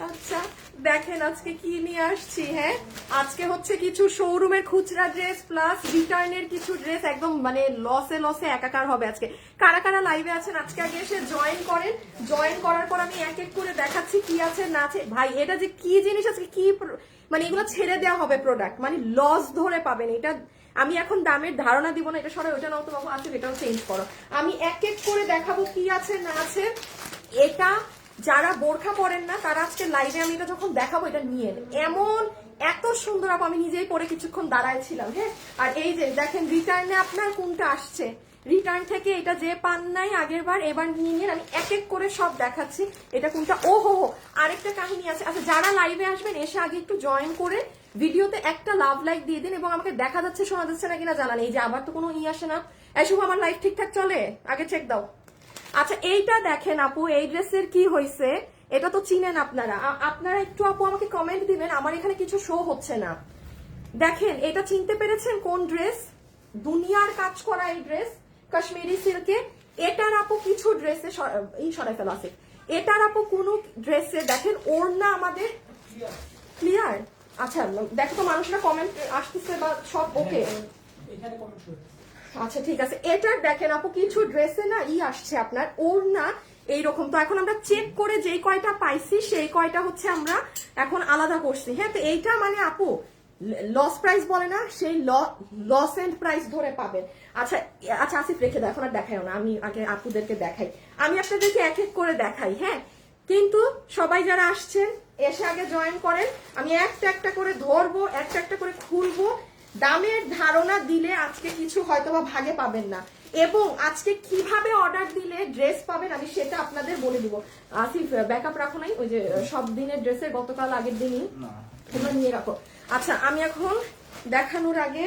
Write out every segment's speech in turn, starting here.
আচ্ছা দেখেন আজকে কি নিয়ে আসছি। হ্যাঁ, আজকে হচ্ছে কিছু শোরুমের খুচরা ড্রেস প্লাস রিটার্নের কিছু ড্রেস, একদম মানে লসে লসে একাকার হবে আজকে। কারা কারা লাইভে আছেন আজকে আগে এসে জয়েন করেন। জয়েন করার পর আমি এক এক করে দেখাচ্ছি কি আছে না আছে। ভাই এটা যে কি জিনিস আজকে কি মানে এগুলো ছেড়ে দেওয়া হবে প্রোডাক্ট, মানে লস ধরে পাবেন। এটা আমি এখন দামের ধারণা দিব না, এটা সরে ওটা নাও তো বাবু, আছে এটাও চেঞ্জ করো। আমি এক এক করে দেখাবো কি আছে না আছে। এটা যারা বোরখা পরেন না তারা আজকে লাইভে আমি এটা যখন দেখাবো এটা নিয়ে এমন এত সুন্দর আপু, আমি নিজেই পরে কিছুক্ষণ দাঁড়াইছিলাম। হ্যাঁ, আর এই যে দেখেন রিটার্নে আপনার কোনটা আসছে, রিটার্ন থেকে এটা যে পান নাই আগের বার এবার নিয়ে নিন। আমি এক এক করে সব দেখাচ্ছি এটা কোনটা। ও হো হো, আরেকটা কাহিনী আছে। আচ্ছা যারা লাইভে আসবেন এসে আগে একটু জয়েন করে ভিডিওতে একটা লাভ লাইক দিয়ে দিন, এবং আমাকে দেখা যাচ্ছে শোনা যাচ্ছে না কিনা জানান। এই যে আবার তো কোনো আসে না। এই শুভ আমার লাইভ ঠিকঠাক চলে, আগে চেক দাও। আচ্ছা এইটা দেখেন আপু, এই ড্রেসের কি হয়েছে এটা তো চিনেন আপনারা। আপনারা একটু আপু আমাকে কমেন্ট দিবেন, আমার এখানে কিছু শো হচ্ছে না। দেখেন এটা চিনতে পেরেছেন কোন ড্রেস? দুনিয়ার কাজ করা এই ড্রেস, কাশ্মীরি সিল্কে। এটার আপু কিছু ড্রেসে এই সরাই ফেলা আছে। এটার আপু কোন ড্রেসে দেখেন ওড়না আমাদের ক্লিয়ার। আচ্ছা দেখো তো মানুষরা কমেন্ট আসতেছে বা সব ওকে? আচ্ছা ঠিক আছে, এটার দেখেন আপু কিছু ড্রেসে না আসছে আপনার ওড়না এইরকম। তো এখন আমরা চেক করে যেই কয়টা পাইছি সেই কয়টা হচ্ছে আমরা এখন আলাদা করছি। হ্যাঁ, তো এইটা মানে আপু লস প্রাইস বলে না, সেই লস এন্ড প্রাইস ধরে পাবেন। আচ্ছা আচ্ছা আসিফ রেখে দাও, এখন আর দেখাইও না, আমি আগে আপুদেরকে দেখাই। আমি আপনাদেরকে এক এক করে দেখাই। হ্যাঁ, কিন্তু সবাই যারা আসছেন এসে আগে জয়েন করেন। আমি একটা একটা করে ধরবো, একটা একটা করে খুলবো। দামের ধারণা দিলে আজকে কিছু হয়তো বা ভাগে পাবেন না, এবং আজকে কিভাবে অর্ডার দিলে ড্রেস পাবেন আমি সেটা আপনাদের বলে দিব। আসিফ ব্যাকআপ রাখো নাই, ওই যে সব দিনের ড্রেসের গতকাল আগের দিনই তোমরা নিয়ে রাখো। আচ্ছা আমি এখন দেখানোর আগে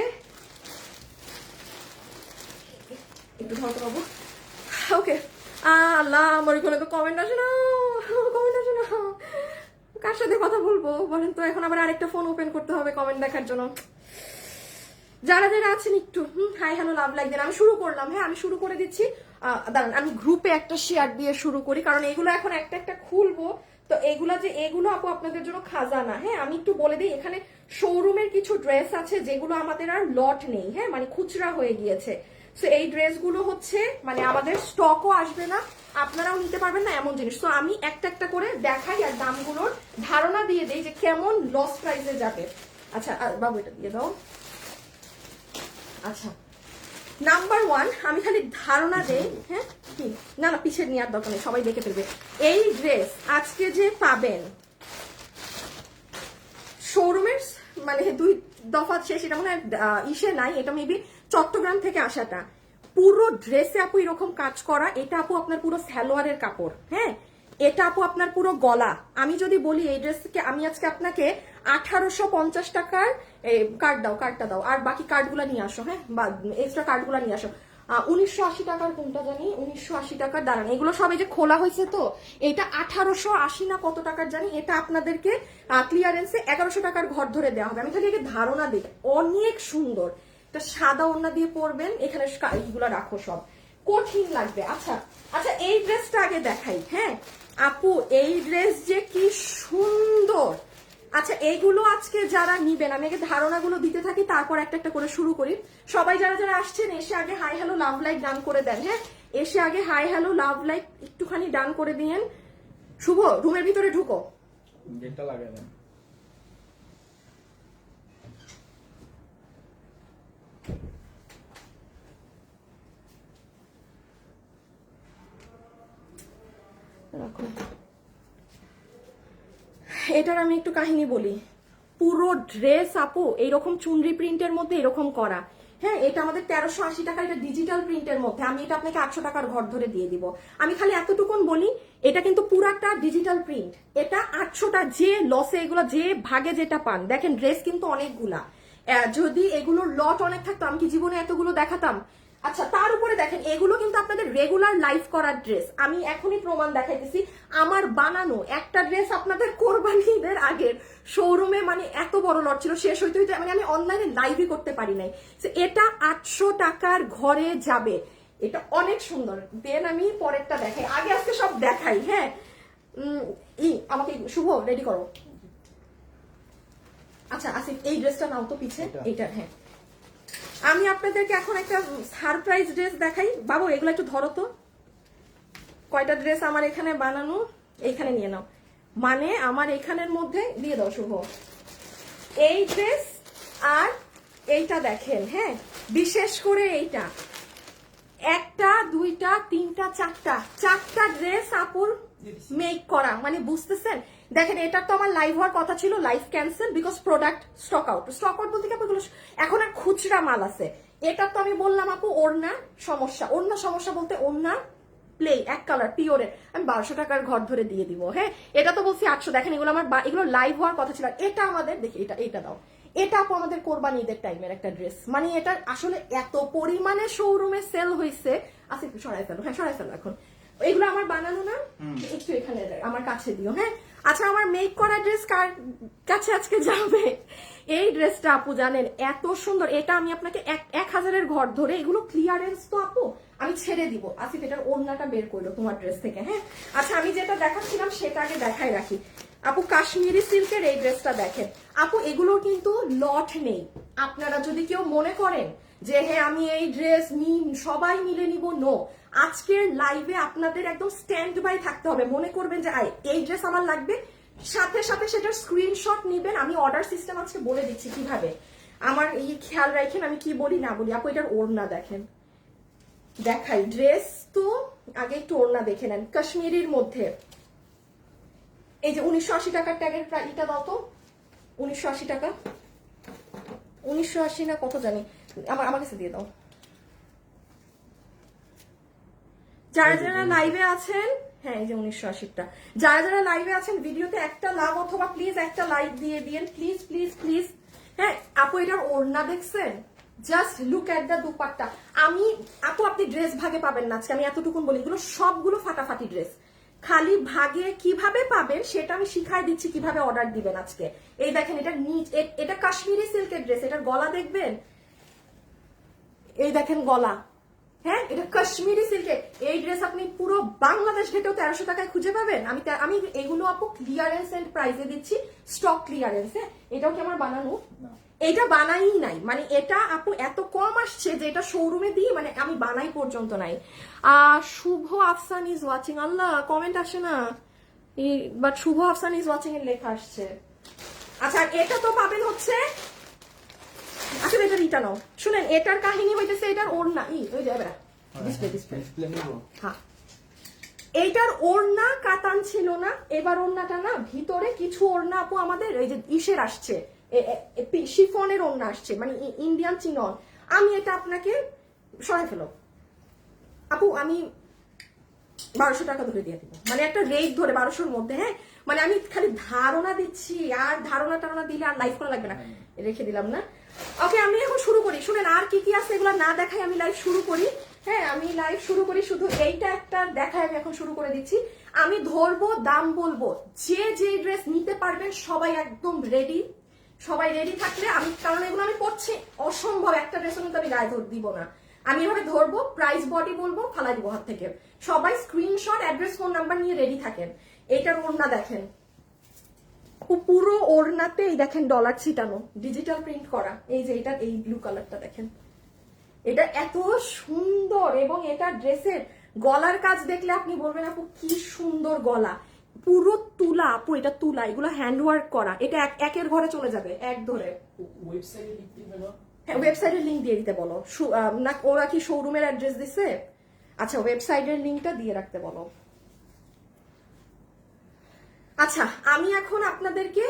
একটু ধরতে পাবো। ওকে, আল্লাহ আমার কোনো তো কমেন্ট আসে না, কমেন্ট আসে না। কার সাথে কথা বলবো বলেন তো? এখন আবার আরেকটা ফোন ওপেন করতে হবে কমেন্ট দেখার জন্য। যারা যারা আছেন একটু হাই হ্যালো লাভ লাইক দেন। আমি শুরু করলাম। হ্যাঁ, আমি শুরু করে দিচ্ছি। দাঁড়ান আমি গ্রুপে একটা শেয়ার দিয়ে শুরু করি, কারণ এগুলো এখন একটা একটা খুলবো। তো এগুলা যে এগুলো আপু আপনাদের জন্য খাজানা। হ্যাঁ, আমি একটু বলে দিই, এখানে শোরুমের কিছু ড্রেস আছে যেগুলো আমাদের আর লট নেই। হ্যাঁ, মানে খুচরা হয়ে গিয়েছে। তো এই ড্রেসগুলো হচ্ছে মানে আমাদের স্টকও আসবে না, আপনারাও নিতে পারবেন না এমন জিনিস। তো আমি একটা একটা করে দেখাই আর দামগুলোর ধারণা দিয়ে দিই যে কেমন লস প্রাইসে যাবে। আচ্ছা বাবু এটা দিয়ে দাও। আচ্ছা নাম্বার ওয়ান, আমি খালি ধারণা দেই। হ্যাঁ, কি না না পিছের নেওয়ার দরকার নেই, সবাই দেখে ফেলবে। এই ড্রেস আজকে যে পাবেন শোরুমের মানে 2 দফা শেষ, এটা মনে হয় ইসে নাই, এটা মেবি চট্টগ্রাম থেকে আসাটা। পুরো ড্রেসে আপু এরকম কাজ করা। এটা আপু আপনার পুরো সালোয়ারের কাপড়। হ্যাঁ, এটা আপু আপনার পুরো গলা। আমি যদি বলি এই ড্রেসকে আমি আজকে আপনাকে 1850 টাকার কার্ড দাও, কার্ডটা দাও, আর বাকি কার্ডগুলো নিয়ে আসো। হ্যাঁ, বা এক্সট্রা কার্ডগুলো নিয়ে আসো। 1980 টাকার কোনটা জানি, 1980 টাকার। দাঁড়ান এগুলো সব এই যে খোলা হয়েছে, তো এটা 1880 না কত টাকার জানি। এটা আপনাদেরকে ক্লিয়ারেন্সে 1100 টাকার ঘর ধরে দেওয়া হবে। আমি খালি একে ধারণা দিই, অনেক সুন্দর। এটা সাদা ওড়না দিয়ে পরবেন, এখানে এইগুলো রাখো, সব কঠিন লাগবে। আচ্ছা আচ্ছা এই ড্রেসটা আগে দেখাই। হ্যাঁ আপু এই ড্রেস যে কি সুন্দর। আচ্ছা এইগুলো আজকে যারা নিবেন আমি আগে ধারণাগুলো দিতে থাকি, তারপর একটা একটা করে শুরু করি। সবাই যারা যারা আসছেন এসে আগে hi hello love like done করে দেন। হ্যাঁ, এসে আগে হাই হ্যালো লাভ লাইক একটুখানি ডান করে দিয়েন। শুভ রুমের ভিতরে ঢুকো, গেটটা লাগাই দেন। এটার আমি একটু কাহিনী বলি। পুরো ড্রেস আপু এইরকম চুনরি প্রিন্টের মধ্যে এরকম করা। হ্যাঁ, এটা আমাদের 1380 টাকা, এটা ডিজিটাল প্রিন্টের মধ্যে। আমি এটা আপনাকে 800 টাকার ঘর ধরে দিয়ে দিব। আমি খালি এতটুকুন বলি, এটা কিন্তু পুরাটা ডিজিটাল প্রিন্ট। এটা 800টা যে লসে এগুলো যে ভাগে যেটা পান। দেখেন ড্রেস কিন্তু অনেকগুলা, যদি এগুলোর লট অনেক থাকতো আমি কি জীবনে এতগুলো দেখাতাম? আচ্ছা তার উপরে দেখেন এগুলো কিন্তু আপনাদের রেগুলার লাইফ করার ড্রেস। আমি এখনই প্রমাণ দেখাইতেছি, আমার বানানো একটা ড্রেস আপনাদের কোরবানিদের আগের শোরুমে মানে এত বড় লট ছিল, শেষ হইতে হইতে মানে আমি অনলাইনে লাইভই করতে পারি নাই। এটা 800 টাকার ঘরে যাবে, এটা অনেক সুন্দর। দেন আমি পরেরটা দেখাই, আগে আজকে সব দেখাই। হ্যাঁ আমাকে শুভ রেডি করো। আচ্ছা আসিফ এই ড্রেসটা নাও তো পিছে, এইটা হ্যাঁ। আমি আপনাদেরকে এখন একটা সারপ্রাইজ ড্রেস দেখাই। বাবু এগুলো একটু ধরো তো, কয়টা ড্রেস আমার এখানে বানানো, এইখানে নিয়ে নাও, মানে আমার এখানের মধ্যে দিয়ে দাও শুভ। এই ড্রেস আর এইটা দেখেন, হ্যাঁ বিশেষ করে এইটা একটা দুইটা তিনটা চারটা ড্রেস আপুর মেক করা, মানে বুঝতেছেন। দেখেন এটা তো আমার লাইভ হওয়ার কথা ছিল, live cancel because product stock out বলতে কি আপু এগুলো এখন আর খুচরা মাল আছে। এটা তো আমি বললাম আপু ওড়না সমস্যা বলতে ওড়না প্লে এক কালার পিওরের আমি 1200 টাকার ঘর ধরে দিয়ে দিব। হ্যাঁ এটা তো বলছি 800। দেখেন এগুলো আমার এগুলো লাইভ হওয়ার কথা ছিল। এটা আমাদের দেখি এটা দাও, এটা আপু আমাদের কোরবানি ঈদের টাইমের একটা ড্রেস, মানে এটা আসলে এত পরিমাণে শোরুমে সেল হয়েছে। আচ্ছা একটু সরাই ফেলো, হ্যাঁ সরাই ফেলো। এখন এগুলো আমার বানানো না, একটু এখানে আমার কাছে দিও। হ্যাঁ আচ্ছা আমার মেক করা ড্রেস কার কাছে আজকে যাবে? এই ড্রেসটা আপু জানেন এত সুন্দর, এটা আমি আপনাকে 1000-এর ঘর ধরে, এগুলো ক্লিয়ারেন্স তো আপু আমি ছেড়ে দিব। আসিফ এটার ওড়নাটা বের করলো তোমার ড্রেস থেকে। হ্যাঁ আচ্ছা আমি যেটা দেখাচ্ছিলাম সেটা আগে দেখাই রাখি। আপু কাশ্মীরি সিল্কের এই ড্রেসটা দেখেন আপু, এগুলো কিন্তু লট নেই। আপনারা যদি কেউ মনে করেন যে হ্যাঁ আমি এই ড্রেস সবাই মিলে নিব, নো, আজকের লাইভে আপনাদের একদম স্ট্যান্ড বাই থাকতে হবে। মনে করবেন যে এই ড্রেস আমার লাগবে, সাথে সাথে সেটার স্ক্রিনশট নিবেন। আমি অর্ডার সিস্টেম আজকে বলে দিচ্ছি কিভাবে, আমার এই খেয়াল রাখেন আমি কি বলি না বলি। আপু এটার ওড়না দেখেন, দেখাই ড্রেস তো আগে একটু ওড়না দেখে নেন। কাশ্মীরির মধ্যে এই যে 1980 টাকার ট্যাগের এটা দাও তো, 1980 টাকা, 1980 না কত জানি, আমার কাছে দিয়ে দাও। যারা যারা লাইভে আছেন, হ্যাঁ এই যে 1980টা, যারা লাইভে আছেন ভিডিওতে একটা লাভ অথবা প্লিজ একটা লাইক দিয়ে দিন প্লিজ প্লিজ প্লিজ। হ্যাঁ আপু এটার ওড়না দেখছেন, just look at the dupatta. আমি আপু আপনি ড্রেস ভাগে পাবেন না আজকে, আমি এতটুকুন বলি, এগুলো সবগুলো ফাটাফাটি ড্রেস। খালি ভাগে কিভাবে পাবেন সেটা আমি শিখাই দিচ্ছি, কিভাবে অর্ডার দিবেন আজকে। এই দেখেন এটা এটা কাশ্মীরি সিল্কের ড্রেস, এটার গলা দেখবেন, এই দেখেন গলা, হ্যাঁ এটা কাশ্মীরি সিল্কের। এই ড্রেস আপনি পুরো বাংলাদেশ ঘেটেও 1300 টাকায় খুঁজে পাবেন। আমি এগুলো আপু ক্লিয়ারেন্স এন্ড প্রাইসে দিচ্ছি, স্টক ক্লিয়ারেন্স। হ্যাঁ এটাও কি আমার বানানো? এটা বানাই নাই, মানে এটা আপু এত কম আসছে যে এটা শোরুমে দিয়ে মানে আমি বানাই পর্যন্ত নাই। শুভ আফসান ইজ ওয়াচিং, আল্লাহ কমেন্ট আসে না, বাট শুভ আফসান ইজ ওয়াচিং এর লেখা আসছে। আচ্ছা এটা তো পাবেন হচ্ছে, আচ্ছা এটা রিটা নাও। শুনেন এটার কাহিনী হইতেছে, এটার ওড়না ওই যাবে ডিসপ্লে হ্যাঁ এইটার ওড়না কাতান ছিল না, এবার ওড়নাটা না ভিতরে কিছু ওড়না আপু আমাদের এই যে ইসের আসছে, শিফনের ওড়না আসছে, মানে ইন্ডিয়ান চিনন। আমি এটা আপনাকে সরাই ফেলো আপু, আমি 1200 টাকা ধরে দিয়ে দিব, মানে একটা রেট ধরে 1200-র মধ্যে। হ্যাঁ মানে আমি খালি ধারণা দিচ্ছি, আর ধারণা দিলে আর লাইভ করা লাগবে না, রেখে দিলাম না। ওকে আমি এখন শুরু করি। শুনেন আর কি কি আছে এগুলো না দেখাই আমি লাইভ শুরু করি। হ্যাঁ আমি লাইভ শুরু করি, শুধু এইটা একটা দেখায় আমি এখন শুরু করে দিচ্ছি। আমি ধরবো দাম বলবো, যে ড্রেস নিতে পারবেন সবাই একদম রেডি, সবাই রেডি থাকলে আমি, কারণ এগুলো আমি পড়ছি অসম্ভব, একটা ড্রেসও কিন্তু আমি গায়ে দিব না, আমি এভাবে ধরবো প্রাইস বডি বলবো ফালাই দিব হাত থেকে। সবাই স্ক্রিনশট অ্যাড্রেস ফোন নাম্বার নিয়ে রেডি থাকেন। এইটার ওড়না দেখেন, পুরো ওড়নাতে এই দেখেন ডলার ছিটানো, ডিজিটাল প্রিন্ট করা। এই যে এটা এই ব্লু কালারটা দেখেন, এটা এত সুন্দর, এবং এটা ড্রেসের গলার কাজ দেখলে আপনি বলবেন আপু কি সুন্দর গলা, পুরো তুলা আপু, এটা তুলা, এগুলো হ্যান্ডওয়ার্ক করা। এটা একের ঘরে চলে যাবে এক ধরে। হ্যাঁ ওয়েবসাইটের লিঙ্ক দিয়ে দিতে বলো না, ওরা কি শোরুমের অ্যাড্রেস দিছে? আচ্ছা ওয়েবসাইটের লিঙ্কটা দিয়ে রাখতে বলো। আচ্ছা আমি এখন আপনাদেরকে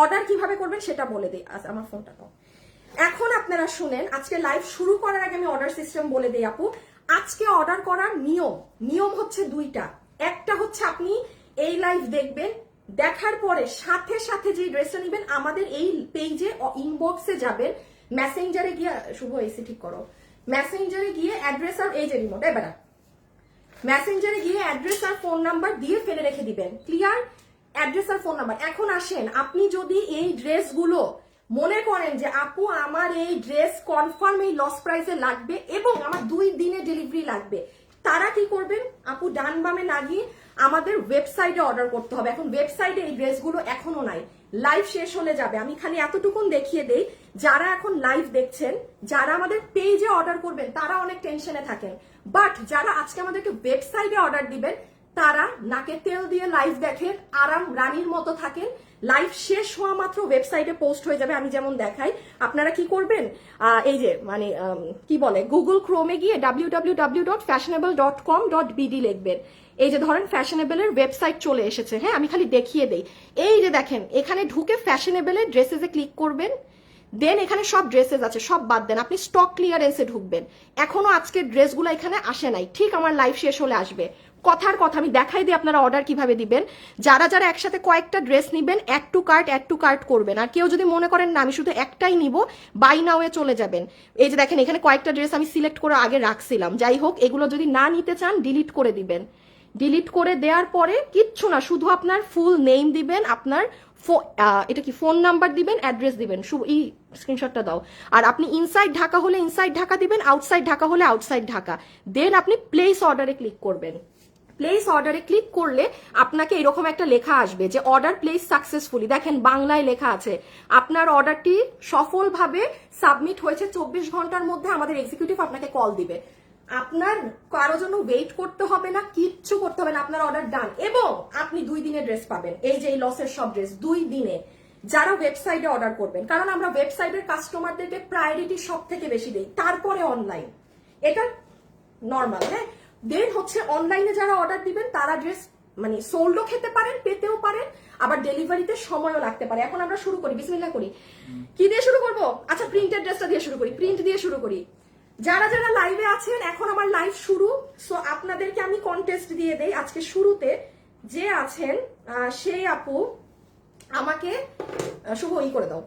অর্ডার কিভাবে করবেন সেটা বলে দিই। আচ্ছা আমার ফোনটা দাও। এখন আপনারা শুনেন, আজকে লাইভ শুরু করার আগে আমি অর্ডার সিস্টেম বলে দিই আপু। আজকে অর্ডার করার নিয়ম হচ্ছে দুইটা। একটা হচ্ছে আপনি এই লাইভ দেখবেন, দেখার পরে সাথে সাথে যে ড্রেসটা নেবেন আমাদের এই পেজে ইনবক্সে যাবেন, মেসেঞ্জারে গিয়ে, শুভ এসি ঠিক করো, মেসেঞ্জারে গিয়ে অ্যাড্রেস আর এই যে রিমোট এবারে মেসেঞ্জারে গিয়ে অ্যাড্রেস আর ফোন নাম্বার দিয়ে ফেলে রেখে দিবেন। ক্লিয়ার? অ্যাড্রেস আর ফোন নাম্বার। এখন আসেন, আপনি যদি এই ড্রেসগুলো মনে করেন যে আপু আমার এই ড্রেস কনফার্ম এই লস প্রাইসে লাগবে এবং আমার 2 দিনে ডেলিভারি লাগবে, তারা কি করবেন আপু, ডান বামে না গিয়ে আমাদের ওয়েবসাইটে অর্ডার করতে হবে। এখন ওয়েবসাইটে এই ড্রেসগুলো এখনো নাই, লাইভ শেষ হলে যাবে। আমি খালি এতটুকুন দেখিয়ে দেই, যারা এখন লাইভ দেখছেন, যারা আমাদের পেজে অর্ডার করবেন তারা অনেক টেনশনে থাকেন, বাট যারা আজকে আমাদেরকে ওয়েবসাইটে অর্ডার দিবেন তারা নাকে তেল দিয়ে লাইভ দেখেন, আরাম রানীর মতো থাকেন। লাইভ শেষ হওয়া মাত্র ওয়েবসাইটে পোস্ট হয়ে যাবে। আমি যেমন দেখাই, আপনারা কি করবেন, এই যে মানে কি বলে, গুগল ক্রোমে গিয়ে www.fashionable.com.bd লিখবেন। এই যে ধরেন ফ্যাশনেবলের ওয়েবসাইট চলে এসেছে, হ্যাঁ আমি খালি দেখিয়ে দেই। এই যে দেখেন, এখানে ঢুকে ফ্যাশনেবলের ড্রেসেসে ক্লিক করবেন, দেন এখানে সব ড্রেসেস আছে, সব বাদ দেন, আপনি স্টক ক্লিয়ারেন্সে ঢুকবেন। এখনো আজকের ড্রেসগুলো এখানে আসে নাই, ঠিক আমার লাইভ শেষ হলে আসবে। কথার কথা আমি দেখাই দিই আপনারা অর্ডার কিভাবে দিবেন। যারা যারা একসাথে কয়েকটা ড্রেস নিবেন, অ্যাড টু কার্ট করবেন। আর কেউ যদি মনে করেন না আমি শুধু একটাই নিব, বাই নাও এ চলে যাবেন। এই যে দেখেন এখানে কয়েকটা ড্রেস আমি সিলেক্ট করে আগে রাখছিলাম, যাই হোক এগুলো যদি না নিতে চান ডিলিট করে দিবেন। ডিলিট করে দেওয়ার পরে কিচ্ছু না, শুধু আপনার ফুল নেম দিবেন, আপনার এটা কি ফোন নাম্বার দিবেন, অ্যাড্রেস দিবেন, এই স্ক্রিনশটটা দাও। আর আপনি ইনসাইড ঢাকা হলে ইনসাইড ঢাকা দিবেন, আউটসাইড ঢাকা হলে আউটসাইড ঢাকা। দেন আপনি প্লেস অর্ডারে ক্লিক করবেন। প্লেস অর্ডারে ক্লিক করলে আপনাকে এরকম একটা লেখা আসবে যে অর্ডার প্লেস সাকসেসফুলি। দেখেন বাংলায় লেখা আছে, আপনার অর্ডারটি সফলভাবে সাবমিট হয়েছে, 24 ঘন্টার মধ্যে আমাদের এক্সিকিউটিভ আপনাকে কল দিবে। আপনার কারো জন্য ওয়েট করতে হবে না, কিচ্ছু করতে হবে না, আপনার অর্ডার ডান। এবং আপনি 2 দিনে ড্রেস পাবেন। এই যে এই লসের সব ড্রেস 2 দিনে, যারা ওয়েবসাইটে অর্ডার করবেন, কারণ আমরা ওয়েবসাইটের কাস্টমারদেরকে প্রায়োরিটি সব থেকে বেশি দিই, তারপরে অনলাইন, এটা নর্মাল। হ্যাঁ, দেন হচ্ছে অনলাইনে যারা অর্ডার দিবেন তারা ড্রেস মানে সোল্ডও খেতে পারেন, পেতেও পারেন, আবার ডেলিভারিতে সময়ও লাগতে পারে। এখন আমরা শুরু করি, বিসমিল্লাহ করি। কি দিয়ে শুরু করব? আচ্ছা প্রিন্টেড ড্রেসটা দিয়ে শুরু করি, প্রিন্ট দিয়ে শুরু করি। যারা যারা লাইভে আছেন, এখন আমার লাইভ শুরু, সো আপনাদেরকে আমি কন্টেস্ট দিয়ে দেই। আজকে শুরুতে যে আছেন সেই আপু আমাকে শুভ ই করে দাও।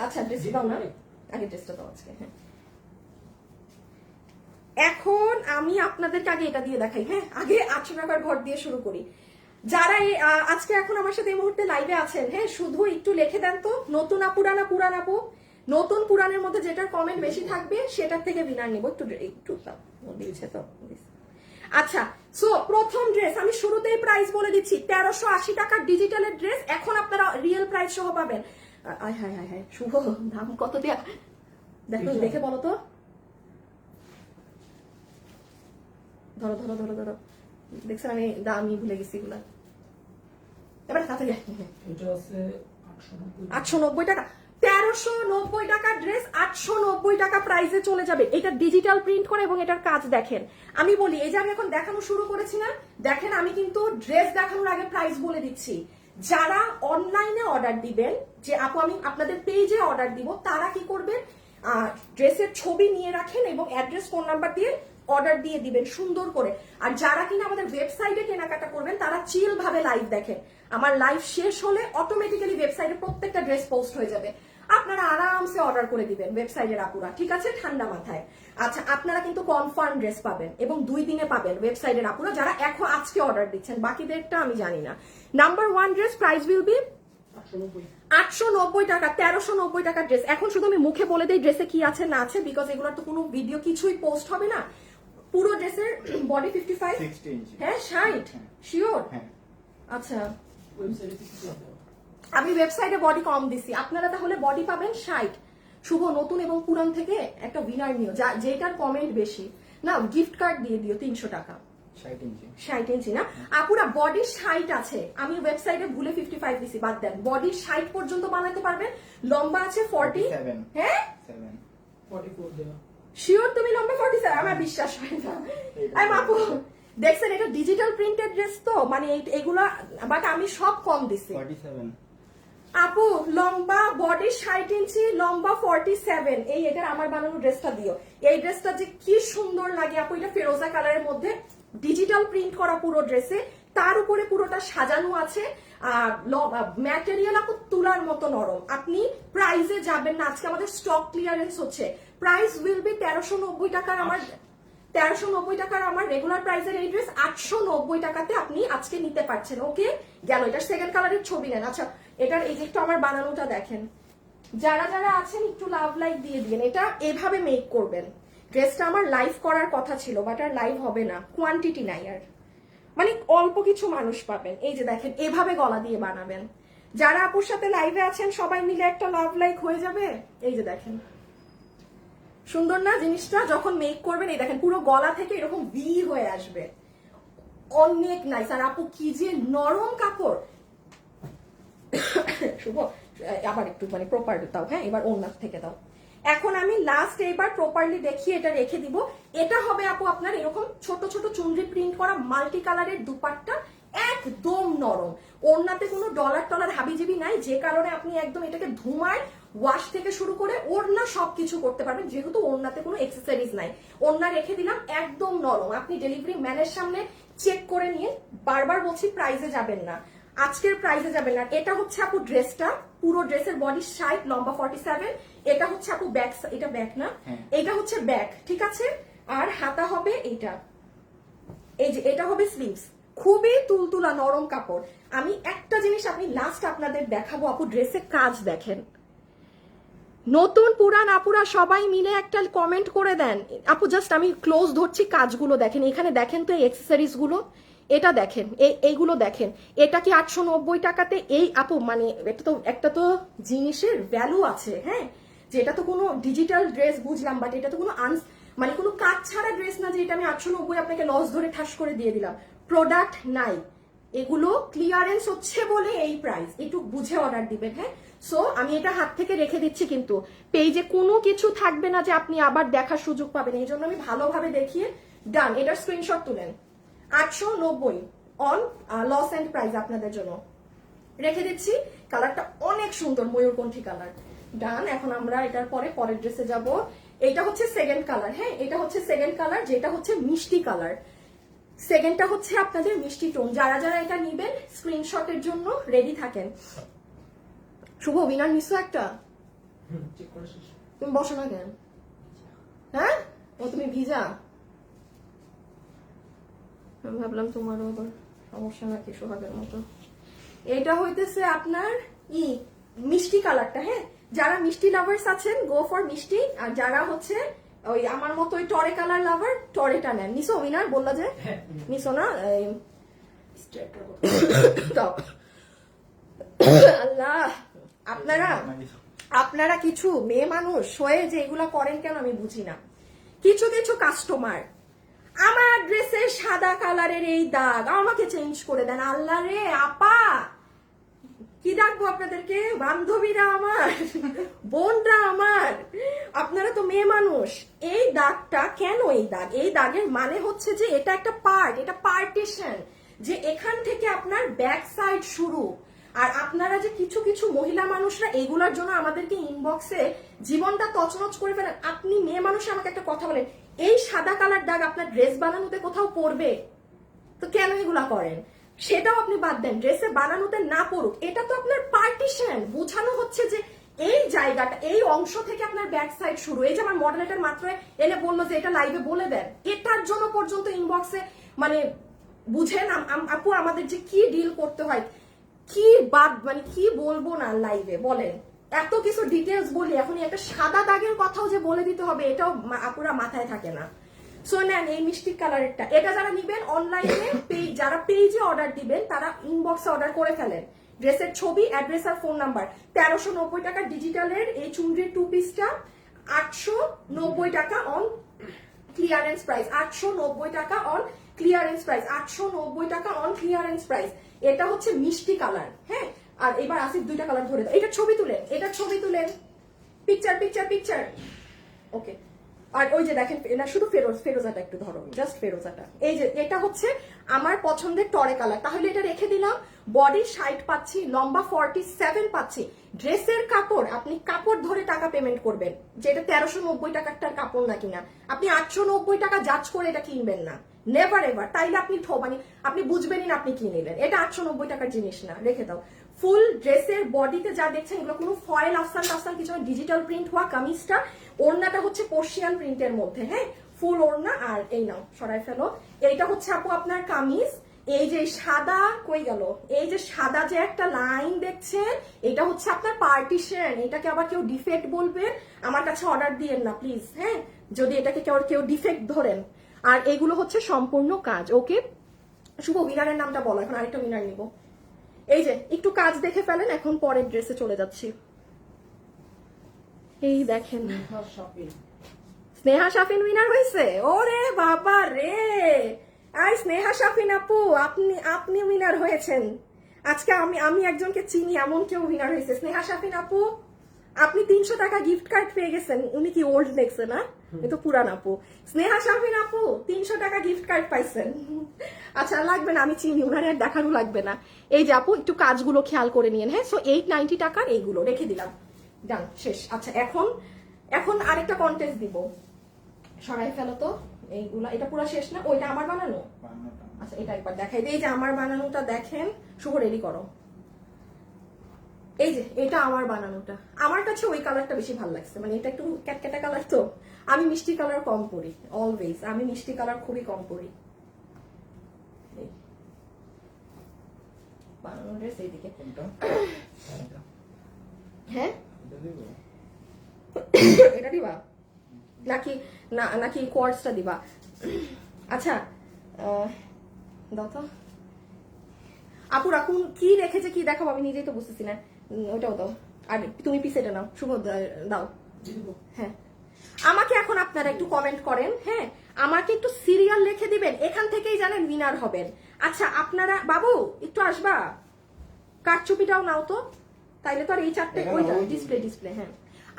আচ্ছা ড্রেস দাও না, আগে ড্রেসটা দাও আজকে। হ্যাঁ, এখন আমি আপনাদেরকে আগে এটা দিয়ে দেখাই। হ্যাঁ, আগে 800 টাকার ঘর দিয়ে শুরু করি। যারা আজকে এখন আমার সাথে এই মুহূর্তে লাইভে আছেন, হ্যাঁ শুধু একটু লিখে দেন তো, নতুন আপুরা না পুরান আপু? নতুন পুরানের মধ্যে যেটার কমেন্ট বেশি থাকবে সেটার থেকে উইনার নিব। একটু দিচ্ছে তো। আচ্ছা, সো প্রথম ড্রেস আমি শুরুতেই প্রাইস বলে দিচ্ছি, 1380 টাকার ডিজিটালের ড্রেস। এখন আপনারা রিয়েল প্রাইস সহ পাবেন। হায় হায় হায়, শুভ দাম কত দেয়া দেখো, দেখে বলো তো। ধরো ধরো ধরো ধরো, দেখছেন আমি দামই ভুলে গেছি এগুলা। এবার তাড়াতাড়ি, 890 টাকা, 1390 টাকা ড্রেস 890 টাকা প্রাইসে চলে যাবে। এটা ডিজিটাল প্রিন্ট করে এবং এটার কাজ দেখেন। আমি বলি, এই যে আমি এখন দেখানো শুরু করেছি না, দেখেন আমি কিন্তু ড্রেস দেখানোর আগে প্রাইস বলে দিচ্ছি। যারা অনলাইনে অর্ডার দিবেন, যে আপু আমি আপনাদের পেজে অর্ডার দিব, তারা কি করবেন, ড্রেসের ছবি নিয়ে রাখেন এবং অ্যাড্রেস ফোন নাম্বার দিয়ে অর্ডার দিয়ে দিবেন সুন্দর করে। আর যারা কিনা আমাদের ওয়েবসাইটে কেনাকাটা করবেন তারা চিল ভাবে লাইভ দেখেন। আমার লাইভ শেষ হলে অটোমেটিক্যালি ওয়েবসাইটে প্রত্যেকটা ড্রেস পোস্ট হয়ে যাবে, আপনারা আরামসে অর্ডার করে দিবেন ওয়েবসাইটের আপুরা, ঠিক আছে, ঠান্ডা মাথায়। আচ্ছা, আপনারা কিন্তু কনফার্ম ড্রেস পাবেন এবং 2 দিনে পাবেন ওয়েবসাইটের আপুরা যারা এখন আজকে অর্ডার দিচ্ছেন, বাকিদেরটা আমি জানি না। Number 1 dress price will be 890 টাকা, 1390 টাকার ড্রেস। এখন শুধু আমি মুখে বলে দেই ড্রেসে কি আছে না আছে, বিকজ এগুলোর তো কোনো ভিডিও কিছুই পোস্ট হবে না। পুরো ড্রেসের বডি 55, 60 ইঞ্চি। হ্যাঁ 60 শিওর। হ্যাঁ, আচ্ছা আমি ওয়েবসাইটে বডি কম দিছি, আপনারা তাহলে বডি পাবেন 60। শুভ নতুন এবং পুরান থেকে একটা উইনার নিও, যেটার কমেন্ট বেশি না, গিফট কার্ড দিয়ে দিও 300 টাকা। 60 ইঞ্চি, 60 ইঞ্চি না আপুরা, বডি 60 আছে, আমি ওয়েবসাইটে ভুলে 55 দিছি, বাদ দেন। বডি 60 পর্যন্ত বানাতে পারবেন। লম্বা আছে 40, হ্যাঁ 44 দেওয়া শিওর তুমি লম্বা 47? আমার বিশ্বাস হয় না। আমি আপু দেখছেন এটা ডিজিটাল প্রিন্টেড ড্রেস তো, মানে এগুলা, বাট আমি সব কম দিছি। 47 আপু লম্বা বডি 60 ইঞ্চি, লম্বা 47, এই এটার আমার বানানো ড্রেসটা দিও। এই ড্রেসটা যে কি সুন্দর লাগে আপু, এটা ফেরোজা কালারের মধ্যে ডিজিটাল প্রিন্ট করা পুরো ড্রেসে, তার উপরে পুরোটা সাজানো আছে। ম্যাটেরিয়াল আপু তুলার মতো নরম। আপনি প্রাইসে যাবেন না, আজকে আমাদের স্টক ক্লিয়ারেন্স হচ্ছে। প্রাইস উইল বি 1390 টাকার আমার 1390 টাকার আমার রেগুলার প্রাইসের এই ড্রেস 890 টাকাতে আপনি আজকে নিতে পারছেন। ওকে গেল, এটার সেকেন্ড কালারের ছবি নেন। আচ্ছা এটার এই যে একটু আমার বানানোটা দেখেন, যারা যারা আছেন একটু লাভ লাইক দিয়ে দিন। এটা এভাবে মেক করবেন। ড্রেসটা আমার লাইভ করার কথা ছিল, বাট আর লাইভ হবে না, কোয়ান্টিটি নাই আর। মানে অল্প কিছু মানুষ পাবেন। এই যে দেখেন এভাবে গলা দিয়ে বানাবেন। যারা আপুর সাথে লাইভে আছেন সবাই মিলে একটা লাভ লাইক হয়ে যাবে। এই যে দেখেন সুন্দর না জিনিসটা, যখন মেক করবেন এই দেখেন পুরো গলা থেকে এরকম ভি হয়ে আসবে, অনেক নাইস। আর আপু কি যে নরম কাপড়। শুভ আবার একটু মানে প্রপার দাও, হ্যাঁ এবার ওড়না থেকে দাও। এখন আমি লাস্ট এইবার প্রপারলি দেখিয়ে এটা রেখে দিব। এটা হবে আপু আপনার এরকম ছোট ছোট চুনরি প্রিন্ট করা মাল্টি কালারের দুপাট্টা, একদম নরম। ওড়নাতে কোনো ডলার টলার হাবিজিবি নাই, যে কারণে আপনি একদম এটাকে ধুমায় ওয়াশ থেকে শুরু করে ওড়না সবকিছু করতে পারবেন, যেহেতু ওড়নাতে কোনো এক্সেসরিজ নাই। ওড়না রেখে দিলাম, একদম নরম। আপনি ডেলিভারি ম্যানের সামনে চেক করে নিয়ে, বারবার বলছি প্রাইজে যাবেন না, আজকের প্রাইজে যাবেন না। এটা হচ্ছে আপু ড্রেসটা, পুরো ড্রেসের বডি 60, লম্বা 47। এটা হচ্ছে আপু ব্যাক, এটা ব্যাক না, এটা হচ্ছে ব্যাক, ঠিক আছে। আর হাতা হবে এইটা, এই যে এটা হবে স্লিভস, খুবই তুলতুলা নরম কাপড়। আমি একটা জিনিস আপনি লাস্ট আপনাদের দেখাবো আপু, ড্রেসের কাজ দেখেন। নতুন পুরান আপুরা সবাই মিলে একটা কমেন্ট করে দেন আপু, জাস্ট আমি ক্লোজ ধরছি, কাজগুলো দেখেন। এখানে দেখেন তো এই অ্যাক্সেসরিজ গুলো, এটা দেখেন, এইগুলো দেখেন। এটা কি 890 টাকাতে? এই আপু মানে একটা তো জিনিসের ভ্যালু আছে, হ্যাঁ, যে এটা তো কোনো ডিজিটাল ড্রেস বুঝলাম, বাট এটা তো কোনো মানে কোনো কাজ ছাড়া ড্রেস না যে এটা আমি 890 আপনাকে লস ধরে ঠাস করে দিয়ে দিলাম। প্রোডাক্ট নাই, এগুলো ক্লিয়ারেন্স হচ্ছে বলে এই প্রাইস, একটু বুঝে অর্ডার দিবেন, হ্যাঁ। সো আমি এটা হাত থেকে রেখে দিচ্ছি, কিন্তু পেজে কোনো কিছু থাকবে না যে আপনি আবার দেখার সুযোগ পাবেন, এই জন্য আমি ভালোভাবে দেখিয়ে ডান। এটার স্ক্রিনশট তুলেন, 890 অন লস এন্ড প্রাইস আপনাদের জন্য রেখে দিচ্ছি। কালারটা অনেক সুন্দর, ময়ূরকণ্ঠী কালার। ডান। এখন আমরা এটার পরের ড্রেসে যাব। এটা হচ্ছে সেকেন্ড কালার, হ্যাঁ এটা হচ্ছে সেকেন্ড কালার, যেটা হচ্ছে মিষ্টি কালার। সেকেন্ডটা হচ্ছে আপনাদের মিষ্টি টোন। যারা যারা এটা নিবেন স্ক্রিনশটের জন্য রেডি থাকেন। শুভ উইনার মিসও একটা, তুমি বসো না কেন? হ্যাঁ ও তুমি ভিজা, আমি ভাবলাম তোমারও আবার সমস্যা নাকি সোহাগের মতো। এটা হইতেছে আপনার মিষ্টি কালারটা, হ্যাঁ যারা মিষ্টি লাভার্স আছেন গো ফর মিষ্টি, আর যারা হচ্ছে ওই আমার মতো ওই টরে কালার লাভার টরেটা নেন। নিসো উইনার বললা যে নিসো না, আল্লাহ আপনারা কিছু মেয়ে মানুষ হয়ে যে এগুলা করেন কেন আমি বুঝি না। কিছু কিছু কাস্টমার আমার ড্রেসের সাদা কালারের এই দাগ আমাকে চেঞ্জ করে দেন। আল্লাহ রে আপা, কি ডাকবো আপনাদেরকে? বান্ধবীরা আমার, বোনরা আমার, আপনারা তো মেয়ে মানুষ। এই দাগটা কেন? এই দাগের মানে হচ্ছে যে এটা একটা পার্ট, এটা পার্টিশন, যে এখান থেকে আপনার ব্যাক সাইড শুরু। আর আপনারা যে কিছু কিছু মহিলা মানুষরা এগুলোর জন্য আমাদেরকে ইনবক্সে জীবনটা তছনছ করে ফেলেন। আপনি মেয়ে মানুষ আমাকে একটা কথা বলেন, এই সাদা কালার দাগ আপনার ড্রেস বানানোতে কোথাও পড়বে? তো কেন এগুলা করেন? সেটাও আপনি বাদ দেন, ড্রেসে বানানোতে না পড়ুক, এটা তো আপনার পার্টিশন। বোঝানো হচ্ছে যে এই জায়গাটা, এই অংশ থেকে আপনার ব্যাক সাইড শুরু। এই যে আমার মডারেটর মাত্র এনে বললো যে এটা লাইভে বলে দেন, এটার জন্য পর্যন্ত ইনবক্সে মানে বুঝেন আপু আমাদের যে কি ডিল করতে হয়, কি বাদ মানে কি বলবো না লাইভে বলেন। এত কিছু ডিটেলস বলি, এখন একটা সাদা দাগের কথাও যে বলে দিতে হবে এটাও আপুরা মাথায় থাকে না। সো নেন এই মিষ্টি কালারেরটা, এটা যারা নিবেন অনলাইনে যারা পেজে অর্ডার দিবেন তারা ইনবক্সে অর্ডার করে ফেলেন। ড্রেসের ছবি, অ্যাড্রেস আর ফোন নাম্বার। 1390 টাকা ডিজিটালের এই চুনরির 2 পিসটা, 890 টাকা অন ক্লিয়ারেন্স প্রাইস, 890 টাকা অন ক্লিয়ারেন্স প্রাইস, 890 টাকা অন ক্লিয়ারেন্স প্রাইস। এটা হচ্ছে মিষ্টি কালার, হ্যাঁ। আর এবার আসিফ দুইটা কালার ধরে দাও, এটা ছবি তুলেন, এটা ছবি তুলেন, পিকচার। ওকে। আর ওই যে দেখেন না, শুধু ফেরোজাটা একটু ধরো, জাস্ট ফেরোজাটা। এই যে এটা হচ্ছে আমার পছন্দের টরে কালার। তাহলে এটা রেখে দিলাম। বডি 60 পাচ্ছি, লম্বা 47 পাচ্ছি। ড্রেসের কাপড় আপনি কাপড় ধরে টাকা পেমেন্ট করবেন, যে এটা 1390 টাকার কাপড় না কিনা। আপনি 890 টাকা জাজ করে এটা কিনবেন না, নেভার এভার। তাইলে আপনি মানে আপনি বুঝবেনই না আপনি কি নিলেন। এটা 890 টাকার জিনিস না, রেখে দাও। ফুল ড্রেসের বডিতে যা দেখছেন এগুলো কোনো ফয়েল আফসান কিছু না, ডিজিটাল প্রিন্ট হওয়া কামিজটা। ওড়নাটা হচ্ছে পার্সিয়ান প্রিন্টের মধ্যে, হ্যাঁ ফুল ওড়না। আর এই নাও সরাই ফেলো, এইটা হচ্ছে আপু আপনার কামিজ। এই যে সাদা কই গেল, এই যে সাদা যে একটা লাইন দেখছেন, এটা হচ্ছে আপনার পার্টিশন। এটাকে আবার কেউ ডিফেক্ট বলবেন, আমার কাছে অর্ডার দিয়েন না প্লিজ, হ্যাঁ, যদি এটাকে কেউ ডিফেক্ট ধরেন। আর এগুলো হচ্ছে সম্পূর্ণ কাজ, ওকে। শুভ উইনারের নামটা বলো, এখন আরেকটা উইনার নিব। এই যে একটু কাজ দেখে ফেলেন, এখন পরের ড্রেসে চলে যাচ্ছি। এই দেখেন স্নেহা শাফিন উইনার হয়েছে। ওরে বাবা রে, আই স্নেহা শাফিন আপু, আপনি উইনার হয়েছেন আজকে। আমি একজনকে চিনি, এমন কেউ উইনার হয়েছে। স্নেহা শাফিন আপু, আপনি 300 টাকা গিফট কার্ড পেয়ে গেছেন। উনি কি ওল্ড দেখছে না, এ তো পুরান আপু। স্নেহা শাফিন আপু 300 টাকা গিফট কার্ড পাইছেন। আচ্ছা লাগবে না, আমি চিনি, উনার আর দেখানো লাগবে না। এই যে আপু একটু কাজগুলো খেয়াল করে নিয়েন, হ্যাঁ। সো 890 টাকার এইগুলো রেখে দিলাম, ডান, শেষ। আচ্ছা এখন আরেকটা কন্টেস্ট দিব, সরাই ফেলো তো এইগুলা। এটা পুরো শেষ না? ওইটা আমার বানানো? আচ্ছা এটা একবার দেখাই দিই। এই যে আমার বানানোটা দেখেন, শুভ রেডি করো। এই যে এটা আমার বানানোটা, আমার কাছে ওই কালারটা বেশি ভালো লাগছে, মানে এটা একটু ক্যাটক্যাটা কালার তো। আমি মিষ্টি কালার কম পরি, অলওয়েজ আমি মিষ্টি কালার খুবই কম পরি। বানানো ড্রেস এইদিকে, হ্যাঁ এটা দিবা নাকি কোয়ার্টসটা দিবা? আচ্ছা দাও তো আপু, রাখুন কি রেখেছে কি দেখাবো আমি নিজেই তো বুঝতেছি না। ওইটাও দাও, আর তুমি পিছেটা নাও, শুভ দাও। হ্যাঁ আমাকে এখন আপনারা একটু কমেন্ট করেন, হ্যাঁ আমাকে একটু সিরিয়াল লিখে দিবেন, এখান থেকেই জানেন উইনার হবেন। আচ্ছা আপনারা বাবু একটু আসবা, কারচুপিটাও নাও তো, তাইলে তো আর এই চারটে ওইটা ডিসপ্লে। হ্যাঁ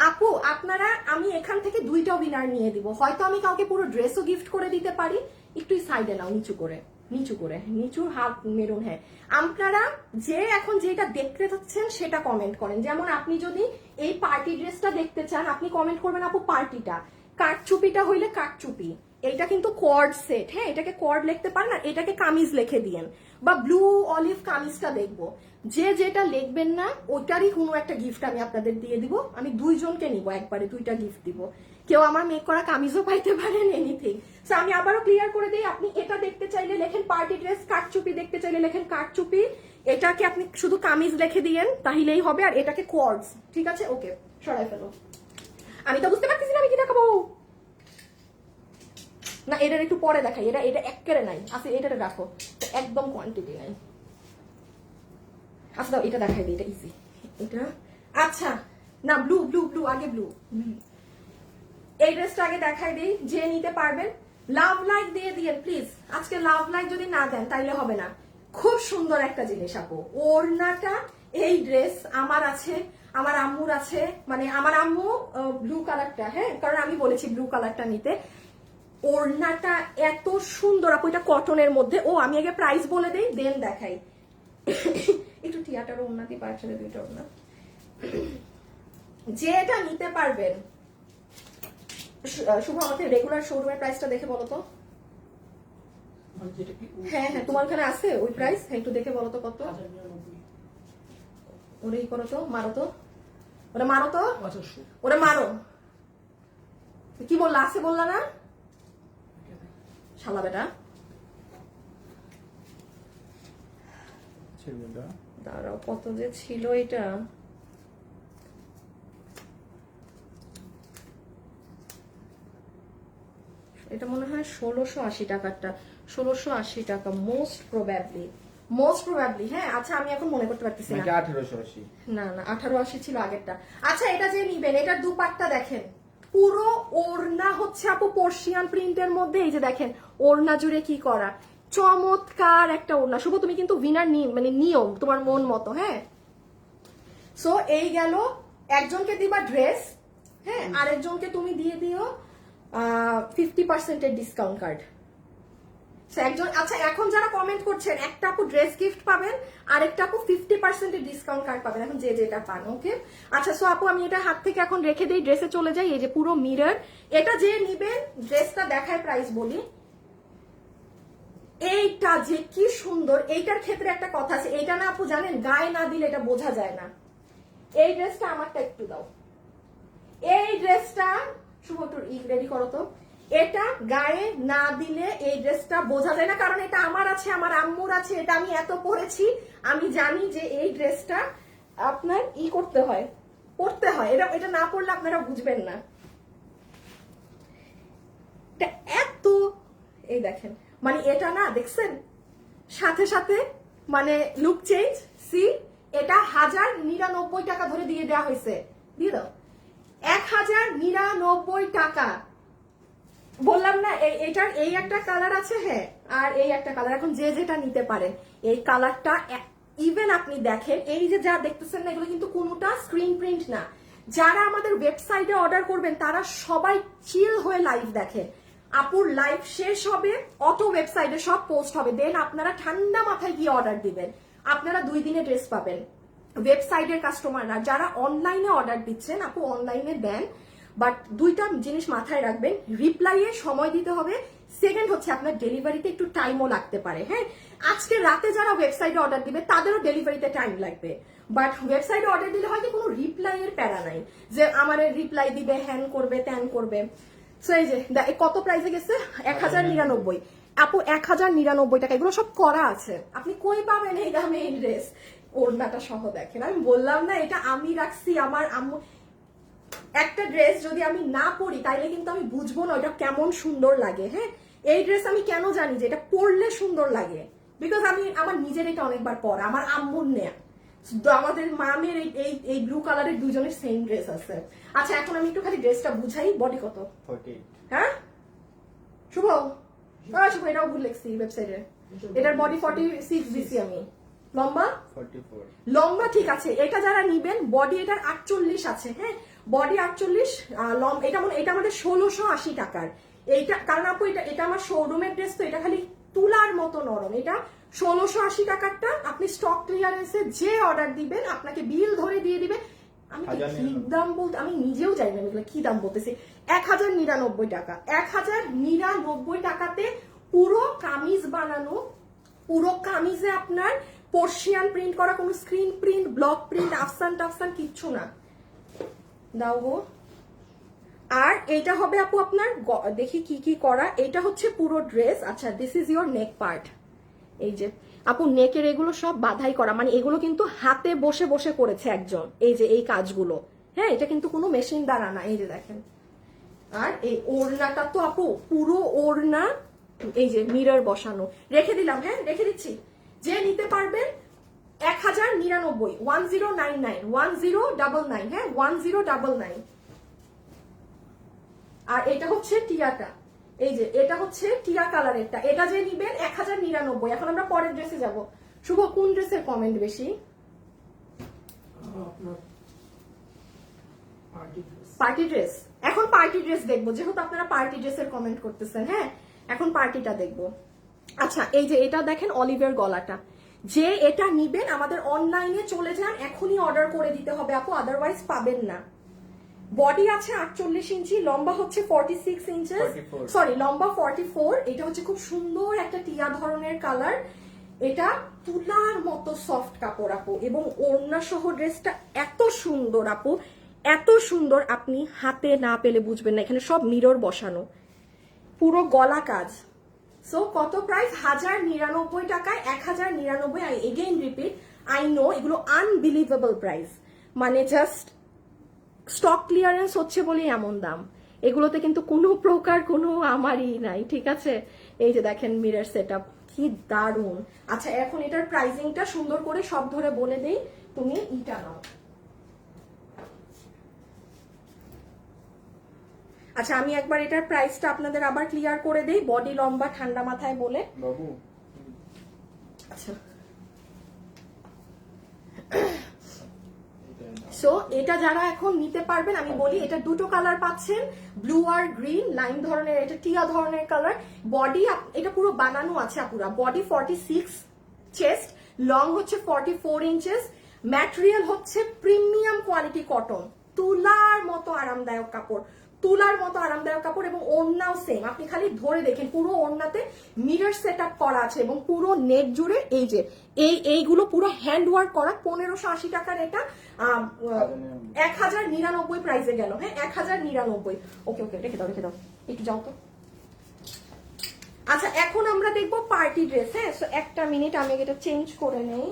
আপু আপনারা, আমি এখান থেকে 2টা উইনার নিয়ে দিব। হয়তো আমি কাউকে পুরো ড্রেসও গিফট করে দিতে পারি। একটু সাইডে নাও, নিচুর হাত মেরুন। হ্যাঁ আপনারা যে এখন যেটা দেখতে চাচ্ছেন সেটা কমেন্ট করেন। যেমন আপনি যদি এই পার্টি ড্রেসটা দেখতে চান, আপনি কমেন্ট করবেন আপু পার্টিটা, কাটচুপিটা হইলে কাটচুপি, এটা কিন্তু কর্ড সেট, হ্যাঁ এটাকে কর্ড লিখতে পারেন, আর এটাকে কামিজ লিখে দিয়েন, বা ব্লু অলিভ কামিজটা দেখবো। যে যেটা লিখবেন না ওইটারই কোনো একটা গিফট আমি আপনাদের দিয়ে দিব। আমি 2 জনকে নিব, একবারে 2টা গিফট দিব। কেউ আমার মেক করা কামিজও পাইতে পারেন, এনিথিং। সো আমি আবারও ক্লিয়ার করে দিই, আপনি এটা দেখতে চাইলে লেখেন পার্টি ড্রেস, কাটচুপি দেখতে চাইলে লেখেন কাটচুপি, এটাকে আপনি শুধু কামিজ লিখে দিয়েন তাহলেই হবে, আর এটাকে কোয়ার্ডস। ঠিক আছে, ওকে সরাই ফেলো। আমি তো বুঝতে পারতেছি না আমি কি দেখাবো। না এটার একটু পরে দেখাই, এটা একেবারে নাই। আচ্ছা এটা রাখো, একদম কোয়ান্টিটি নাই। আচ্ছা দাও এটা দেখাই দিই, এটা ইজি এটা। আচ্ছা না ব্লু আগে ব্লু, এই ড্রেসটা আগে দেখাই দিই, যে নিতে পারবেন লাভ লাইক দিয়ে দিয়েন প্লিজ। আজকে লাভ লাইক যদি না দেন তাইলে হবে না। খুব সুন্দর একটা জিনিস আপু, ওড়নাটা, এই ড্রেস আমার আছে, আমার আম্মুর আছে, মানে আমার আম্মু ব্লু কালারটা, হ্যাঁ কারণ আমি বলেছি ব্লু কালারটা নিতে। ওড়নাটা এত সুন্দর আপু, এটা কটনের মধ্যে। ও আমি আগে প্রাইস বলে দেই দেন দেখাই। একটু থিয়েটার ওড়না দিয়ে পাঁচটা 2টা ওড়না, যে এটা নিতে পারবেন। শুভ আমাকে রেগুলার শোরুমের প্রাইসটা দেখে বলো তো। হ্যাঁ তোমার ওখানে আছে ওই প্রাইস, হ্যাঁ একটু দেখে বলো তো কত। ওরে ই করো তো, মারো তো, ওরা মারো তো, ওরা মারো। কি বললা, আছে বললা না শালা বেটা। দাঁড়াও কত যে ছিল এটা, এটা মনে হয় 1680 টাকারটা, 1680 টাকা মোস্ট প্রবাবলি। হ্যাঁ আচ্ছা আমি এখন মনে করতে পারতেছি না, 1880 না 1880 ছিল আগেরটা। আচ্ছা এটা যে নিবেন, এটার দুপাট্টা দেখেন, পুরো ওড়না হচ্ছে আপু পার্সিয়ান প্রিন্টের মধ্যে। এই যে দেখেন ওড়না জুড়ে কি করা, চমৎকার একটা ওড়না। শুভ তুমি কিন্তু উইনার মানে নিয়ম তোমার মন মতো, হ্যাঁ। সো এই গেল, একজনকে দিবা ড্রেস, হ্যাঁ আরেকজনকে তুমি দিয়ে দিও 50% ডিসকাউন্ট কার্ড। একজন, আচ্ছা এখন যারা কমেন্ট করছেন, একটা আপু ড্রেস গিফট পাবেন, আরেকটা আপু 50% ডিসকাউন্ট কার্ড পাবেন, এখন যে যেটা পান, ওকে। আচ্ছা সো আপু আমি এটা হাত থেকে এখন রেখে দিই, ড্রেসে চলে যাই। এই যে পুরো মিরর, এটা যে নিবেন, ড্রেসটা দেখায় প্রাইস বলি। এইটা যে কি সুন্দর, এইটার ক্ষেত্রে একটা কথা আছে, এইটা না আপু জানেন গায়ে না দিলে এটা বোঝা যায় না। এই ড্রেসটা আমারটা একটু দাও, এই ড্রেসটা শুভ একটু রেডি করো তো। এটা গায়ে না দিলে এই ড্রেসটা বোঝা যায় না, কারণ এটা আমার আছে, আমার আম্মুর আছে, এটা আমি এত পরেছি, আমি জানি যে এই ড্রেসটা আপনার করতে হয়, পড়তে হয়। এটা না পড়লে আপনারা বুঝবেন না। এটা এত, এই দেখেন, মানে এটা না দেখছেন সাথে সাথে মানে লুক চেঞ্জ। সি, এটা 1099 টাকা ধরে দিয়ে দেওয়া হয়েছে, দিয়ে দাও 1099 টাকা। বললাম না এটার এই একটা কালার আছে, হ্যাঁ, আর এই একটা কালার, এখন যে যেটা নিতে পারেন। এই কালারটা ইভেন আপনি দেখেন, এই যে যা দেখতেছেন না, এগুলো কিন্তু কোনোটা স্ক্রিন প্রিন্ট না। যারা আমাদের ওয়েবসাইটে অর্ডার করবেন তারা সবাই চিল হয়ে লাইভ দেখেন। আপুর লাইভ শেষ হবে, অটো ওয়েবসাইটে সব পোস্ট হবে, দেন আপনারা ঠান্ডা মাথায় গিয়ে অর্ডার দিবেন, আপনারা 2 দিনে ড্রেস পাবেন। ওয়েবসাইটের কাস্টমাররা যারা অনলাইনে অর্ডার দিচ্ছেন, আপু অনলাইনে দেন, বাট 2টা জিনিস মাথায় রাখবেন, রিপ্লাইয়ে সময় দিতে হবে, সেকেন্ড হচ্ছে আপনার ডেলিভারিতে একটু টাইমও লাগতে পারে। হ্যাঁ, আজকে রাতে যারা ওয়েবসাইটে অর্ডার দিবে তাদেরও ডেলিভারিতে টাইম লাগবে, বাট ওয়েবসাইটে অর্ডার দিলে হয়তো কোনো রিপ্লাইয়ের প্যারা নাই, যে আমার রিপ্লাই দিবে, হ্যান করবে, ত্যান করবে। সো এই যে কত প্রাইসে গেছে, 1099। আপু 1099 টাকা, এগুলো সব করা আছে, আপনি কই পাবেন এই দামে এই ড্রেস? ওড়নাটা সহ দেখেন, আমি বললাম না এটা আমি রাখছি, আমার আম্মু। একটা ড্রেস যদি আমি না পরি তাইলে কিন্তু আমি বুঝবো না ওটা কেমন সুন্দর লাগে। হ্যাঁ, এই ড্রেস আমি কেন জানি যে এটা পরলে সুন্দর লাগে, বিকজ আমি আমার নিজের এটা অনেকবার পরা, আমার আম্মুর নেয়া, আমাদের মামের এই ব্লু কালারের দুজনের সেম ড্রেস আছে। আচ্ছা, এখন আমি একটু খালি ড্রেসটা বুঝাই, বডি কত? 48 হ্যাঁ শুভ, শুভ এটাও ভুল লেখছি ওয়েবসাইটে, এটার বডি 46 দিছি আমি। লম্বা 44 লম্বা ঠিক আছে, এটা যারা নিবেন বডি এটার 48 আছে। হ্যাঁ, বডি 48, এটা আমাদের 1680 টাকার। এইটা কারণ আপু এটা আমার শোরুমের ড্রেস, তো এটা খালি তুলার মতো নরম। এটা 1680 টাকারটা আপনি স্টক ক্লিয়ারেন্সে যে অর্ডার দিবেন আপনাকে বিল ধরে দিয়ে দিবে। আমি কি দাম বলতে, আমি নিজেও জানি না এগুলো কি দাম বলতেছি। 1099 টাকা, 1099 টাকাতে পুরো কামিজ বানানো, পুরো কামিজে আপনার পার্সিয়ান প্রিন্ট করা, কোনো স্ক্রিন প্রিন্ট, ব্লক প্রিন্ট, আফসান টাফসান কিচ্ছু না। দাও গো। আর এটা হবে আপু আপনার, দেখি কি কি করা, এটা হচ্ছে পুরো ড্রেস। আচ্ছা, this is your neck part. এই যে আপু নেকের এগুলো সব বাধাই করা, মানে এগুলো কিন্তু হাতে বসে বসে করেছে একজন, এই যে এই কাজগুলো। হ্যাঁ, এটা কিন্তু কোনো মেশিন দ্বারা না, এই যে দেখেন। আর এই ওড়নাটা তো আপু পুরো ওড়না, এই যে মিরর বসানো, রেখে দিলাম, হ্যাঁ রেখে দিচ্ছি, যে নিতে পারবেন 1099, 1099, 1099, হ্যাঁ 1099। আর এটা হচ্ছে টিয়াটা, এই যে এটা হচ্ছে টিয়া কালারেরটা, এটা যে নিবেন 1099। এখন আমরা পরের ড্রেসে যাব। শুভ, কোন ড্রেসের কমেন্ট বেশি? Party dress. এখন পার্টি ড্রেস দেখবো, যেহেতু আপনারা পার্টি ড্রেসের কমেন্ট করতেছেন। হ্যাঁ, এখন পার্টিটা দেখবো। আচ্ছা, এই যে এটা দেখেন অলিভের গলাটা, যে এটা নিবেন আমাদের অনলাইনে চলে যান, এখনই অর্ডার করে দিতে হবে আপু, আদারওয়াইজ পাবেন না। বডি আছে 48 ইঞ্চি, লম্বা হচ্ছে 46 ইঞ্চেস, সরি লম্বা 44। এটা হচ্ছে খুব সুন্দর একটা টিয়া ধরনের কালার, এটা তুলার মতো সফট কাপড় আপু, এবং ওড়না সহ ড্রেসটা এত সুন্দর আপু, এত সুন্দর, আপনি হাতে না পেলে বুঝবেন না। এখানে সব মিরর বসানো, পুরো গলা কাজ। সো কত প্রাইস? 1099 টাকায় 1099। I again repeat, I know এগুলো আনবিলিভেবল প্রাইস, মানে জাস্ট স্টক ক্লিয়ারেন্স হচ্ছে বলেই এমন দাম। এগুলোতে কিন্তু কোনো প্রকার কোনো আমারই নাই, ঠিক আছে? এই যে দেখেন মিরর সেটআপ, কি দারুণ। আচ্ছা, এখন এটার প্রাইসিংটা সুন্দর করে সব ধরে বলে দেই, তুমি ইটা নাও। আচ্ছা, আমি একবার এটার প্রাইসটা আপনাদের আবার ক্লিয়ার করে দেই, বডি লম্বা ঠান্ডা মাথায় বলে। বাবু আচ্ছা, সো এটা যারা এখন নিতে পারবেন, আমি বলি এটা দুটো কালার পাচ্ছেন, ব্লু আর গ্রিন, লাইন ধরনের, এটা টিয়া ধরনের কালার। বডি এটা পুরো বানানো আছে আপুরা, বডি 46, চেস্ট লং হচ্ছে 44 ইঞ্চেস, ম্যাটেরিয়াল হচ্ছে প্রিমিয়াম কোয়ালিটি কটন, তুলার মতো আরামদায়ক কাপড়, তুলার মতো আরামদায়ক কাপড়, এবং ওড়নাও সেম। আপনি খালি ধরে দেখেন, পুরো ওড়নাতে মিরর সেটআপ করা আছে, এবং পুরো নেক জুড়ে এই যে এইগুলো পুরো হ্যান্ড ওয়ার্ক করা। 1580 টাকার এটা 1099 প্রাইসে গেল। হ্যাঁ, 1099। ওকে ওকে, রেখে দাও রেখে দাও, একটু যাও তো। আচ্ছা, এখন আমরা দেখবো পার্টি ড্রেস। হ্যাঁ, সো একটা মিনিট, আমি এটা চেঞ্জ করে নেই।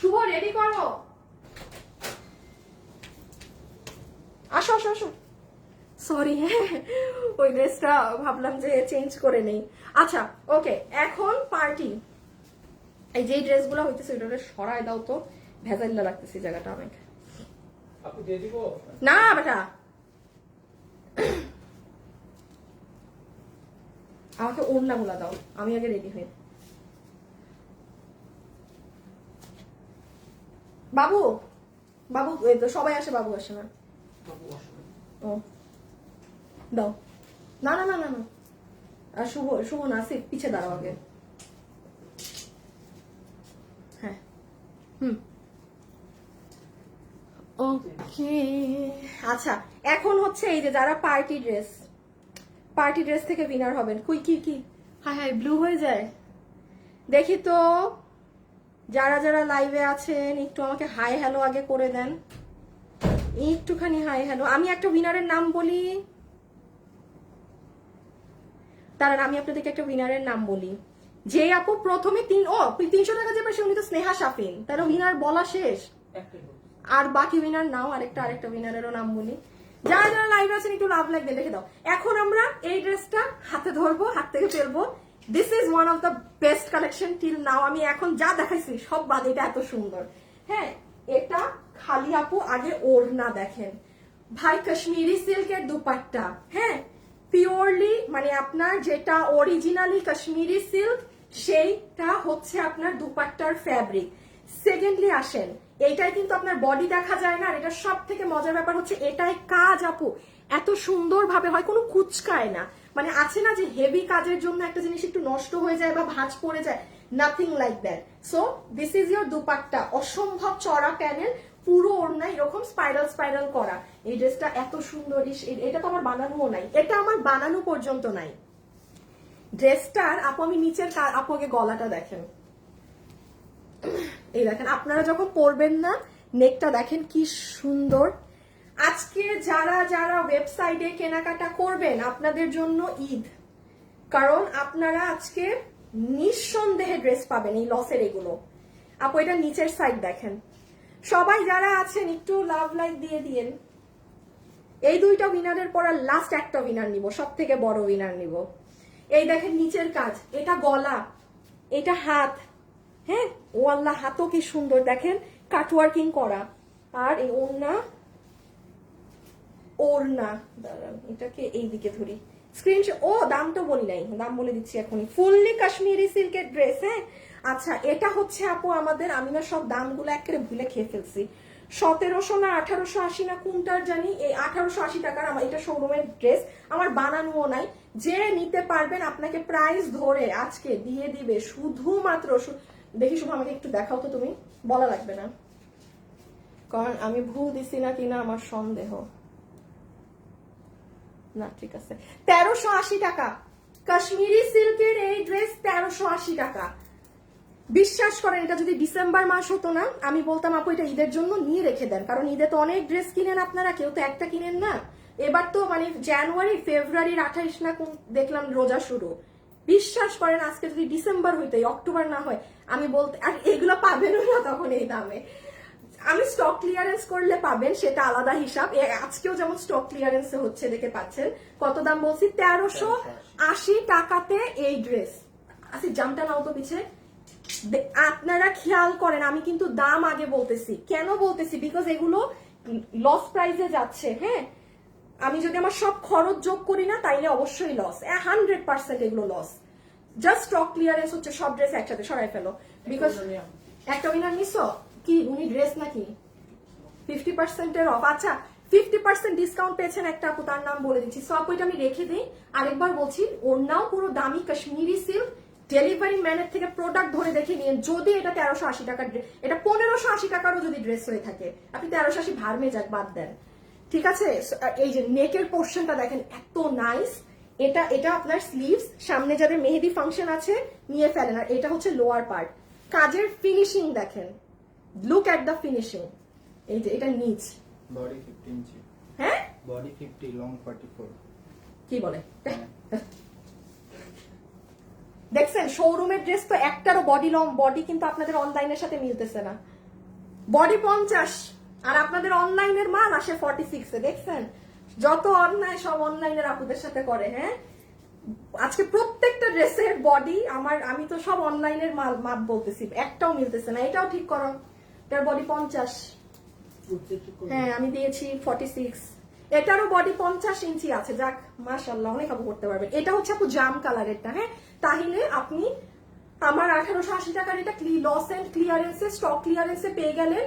শুভ, রেডি করো। আসো আসো। সরি, হ্যাঁ ওই ড্রেসটা ভাবলাম যে চেঞ্জ করে নেই। আচ্ছা ওকে, এখন পার্টি। এই যে ড্রেসগুলো হইতেছে ওটা সরায় দাও তো, ভেজাল্লা লাগতেছে জায়গাটা অনেক। আপু দিয়ে দিব? না বেটা, আমাকে ওড়নাগুলা দাও, আমি আগে রেডি হই। বাবু, বাবু এই তো সবাই আসে, বাবু আসে না। আপু আসবে। ও দাও। না না না না না, আর শুভ, শুভ না, আসিফ পিছে দাঁড়াও আগে। হ্যাঁ হুম ওকে। আচ্ছা এখন হচ্ছে এই যে যারা পার্টি ড্রেস থেকে উইনার হবেন। কুই কি কি, হাই হাই ব্লু হয়ে যায়। দেখি তো যারা যারা লাইভে আছেন একটু আমাকে হাই হ্যালো আগে করে দেন, একটুখানি হাই হ্যালো। আমি একটা উইনারের নাম বলি, তার আমি আপনাদেরকে একটা উইনারের নাম বলি। যে আপু প্রথমে 300 টাকা যে পাশে উনি তো স্নেহা শাফিন, তার উইনার বলা শেষ। একটাই বলছি। আর বাকি উইনার নাও, আরেকটা উইনারেরও নাম বলি। যারা যারা লাইভ আছেন একটু লাভ লাগবে দেখে দাও। এখন আমরা এই ড্রেসটা হাতে ধরবো, হাত থেকে ফেলবো। This is one of the best collection till now. আমি এখন যা দেখাইছি সব বাদ, এটা এত সুন্দর। হ্যাঁ এটা খালি আপু আগে ওড়না দেখেন ভাই, কাশ্মীরি সিল্কের দুপাট্টা। হ্যাঁ পিওরলি মানে আপনার যেটা অরিজিনালি কাশ্মীরি সিল্ক, সেইটা হচ্ছে আপনার দুপাট্টার ফ্যাব্রিক। সেকেন্ডলি আসেন, এইটাই কিন্তু আপনার বডি দেখা যায় না। আর এটা সব থেকে মজার ব্যাপার হচ্ছে এটাই কাজ আপু এত সুন্দর ভাবে হয়, কোনো কুচকায় না। মানে আছে না যে হেভি কাজের জন্য একটা জিনিস একটু নষ্ট হয়ে যায় বা ভাঁজ পড়ে যায়, nothing like that. So this is your dupatta, অসম্ভব চড়া প্যানেল, পুরো ওড়না এরকম স্পাইরাল স্পাইরাল করা। এই ড্রেসটা এত সুন্দর, এটা তো আমার বানানোও নাই, এটা আমার বানানো পর্যন্ত নাই। ড্রেসটার আপু আমি নিচের আপু আগে গলাটা দেখেন, এই দেখেন আপনারা যখন পরবেন না, নেকটা দেখেন কি সুন্দর। আজকে যারা যারা ওয়েবসাইটে কেনাকাটা করবেন আপনাদের জন্য ঈদ, কারণ আপনারা আজকে নিঃসন্দেহে ড্রেস পাবেন এই লসের এগুলো। আপু এটা নিচের সাইড দেখেন। সবাই যারা আছেন একটু লাভ লাইক দিয়ে দিয়েন। এই দুইটা উইনারের পর আর লাস্ট একটা উইনার নিব, সব থেকে বড় উইনার নিব। এই দেখেন নিচের কাজ, এটা গলা, এটা হাত। হ্যাঁ ও আল্লাহ, হাতও কি সুন্দর দেখেন, কাটওয়ার্কিং করা। আর এই ওড়না দাঁড়ান এটাকে এইদিকে ধরি, স্ক্রিনশট। ও দাম তো বলি নাই, দাম বলে দিচ্ছি এখনই। ফুললি কাশ্মীরি সিল্কের ড্রেস। হ্যাঁ আচ্ছা এটা হচ্ছে আপু আমাদের, আমি না সব দামগুলো একেবারে ভুলে খেয়ে ফেলছি। 1700 না 1880 না কোনটার জানি, এই 1880 টাকার আমার এটা শোরুমের ড্রেস, আমার বানানোও নাই। যে নিতে পারবেন আপনাকে প্রাইস ধরে আজকে দিয়ে দিবে শুধুমাত্র, দেখি শুধু আমাকে একটু দেখাও তো তুমি, বলা লাগবে না কারণ আমি ভুল দিছি না কিনা আমার সন্দেহ। না ঠিক আছে, 1380 টাকা কাশ্মীরি সিল্কের এই ড্রেস, 1380 টাকা। বিশ্বাস করেন এটা যদি ডিসেম্বর মাস হতো না, আমি বলতাম আপু এটা ঈদের জন্য নিয়ে রেখে দেন, কারণ ঈদে তো অনেক ড্রেস কিনেন আপনারা, কেউ তো একটা কিনেন না। এবার তো মানে জানুয়ারি ফেব্রুয়ারির 28 না দেখলাম রোজা শুরু। বিশ্বাস করেন আজকে যদি ডিসেম্বর হইতো, অক্টোবর না হয়, আমি বলতে, আর এগুলো পাবেনও না তখন এই দামে। আমি স্টক ক্লিয়ারেন্স করলে পাবেন, সেটা আলাদা হিসাব। আজকেও যেমন স্টক ক্লিয়ারেন্স হচ্ছে দেখে পাচ্ছেন। কত দাম বলছি? 1380 টাকাতে এই ড্রেস। আচ্ছা জামটা নাও তো পিছে। আপনারা খেয়াল করেন, আমি কিন্তু দাম আগে বলতেছি। কেন বলতেছি? বিকজ এগুলো লস প্রাইসে যাচ্ছে। হ্যাঁ আমি যদি আমার সব খরচ যোগ করি না, তাইলে অবশ্যই লস, 100% এগুলো লস। জাস্ট স্টক ক্লিয়ারেন্স হচ্ছে, সব ড্রেস একসাথে সরাই ফেলো। বিকজ একটা উইনার নিছো কি, উনি ড্রেস নাকি 50% এর অফ। আচ্ছা 50% ডিসকাউন্ট পেয়েছেন একটা আপু, তার নাম বলে দিচ্ছি। সব ওইটা আমি রেখে দিই। আরেকবার বলছি, ওর নাও পুরো দামি কাশ্মীরি সিল্ক, ডেলিভারি ম্যানের থেকে প্রোডাক্ট ধরে দেখে নিন। যদি এটা 1380 টাকার ড্রেস, এটা 1580 টাকারও যদি ড্রেস হয়ে থাকে, আপনি 1380 ভার্মে যাক বাদ দেন, ঠিক আছে। এই যে নেকের পোর্শনটা দেখেন এত নাইস। এটা আপনার স্লিভস, সামনে যাদের মেহেদি ফাংশন আছে নিয়ে ফেলেন। আর এটা হচ্ছে লোয়ার পার্ট, কাজের ফিনিশিং দেখেন, লুক এট দ্য ফিনিশিং। এই যে এটা নিচ, বডি 50 ইঞ্চি, হ্যাঁ বডি 50, লং 44। কি বলে দেখছেন, শোরুমের ড্রেস তো একটারও বডি কিন্তু আপনাদের অনলাইনের সাথে মিলতেছে না। বডি 50 আর আপনাদের অনলাইনের মাল আসে 46 এ। দেখছেন যত অন্যায় সব অনলাইনের আপুদের সাথে করে। হ্যাঁ, আজকে প্রত্যেকটা ড্রেসের বডি আমি তো সব অনলাইনের মাপ বলতেছি, একটাও মিলতেছে না। এটাও ঠিক করো, এটার বডি 50। হ্যাঁ, আমি দিয়েছি 46। এটারও বডি 50 ইঞ্চি আছে। যাক, মাশাআল্লাহ, অনেক আপু করতে পারবেন। এটা হচ্ছে আপু জাম কালারেরটা। হ্যাঁ, তাহলে আপনি আমার 1880 টাকার এটা লস এন্ড ক্লিয়ারেন্সে, স্টক ক্লিয়ারেন্সে পেয়ে গেলেন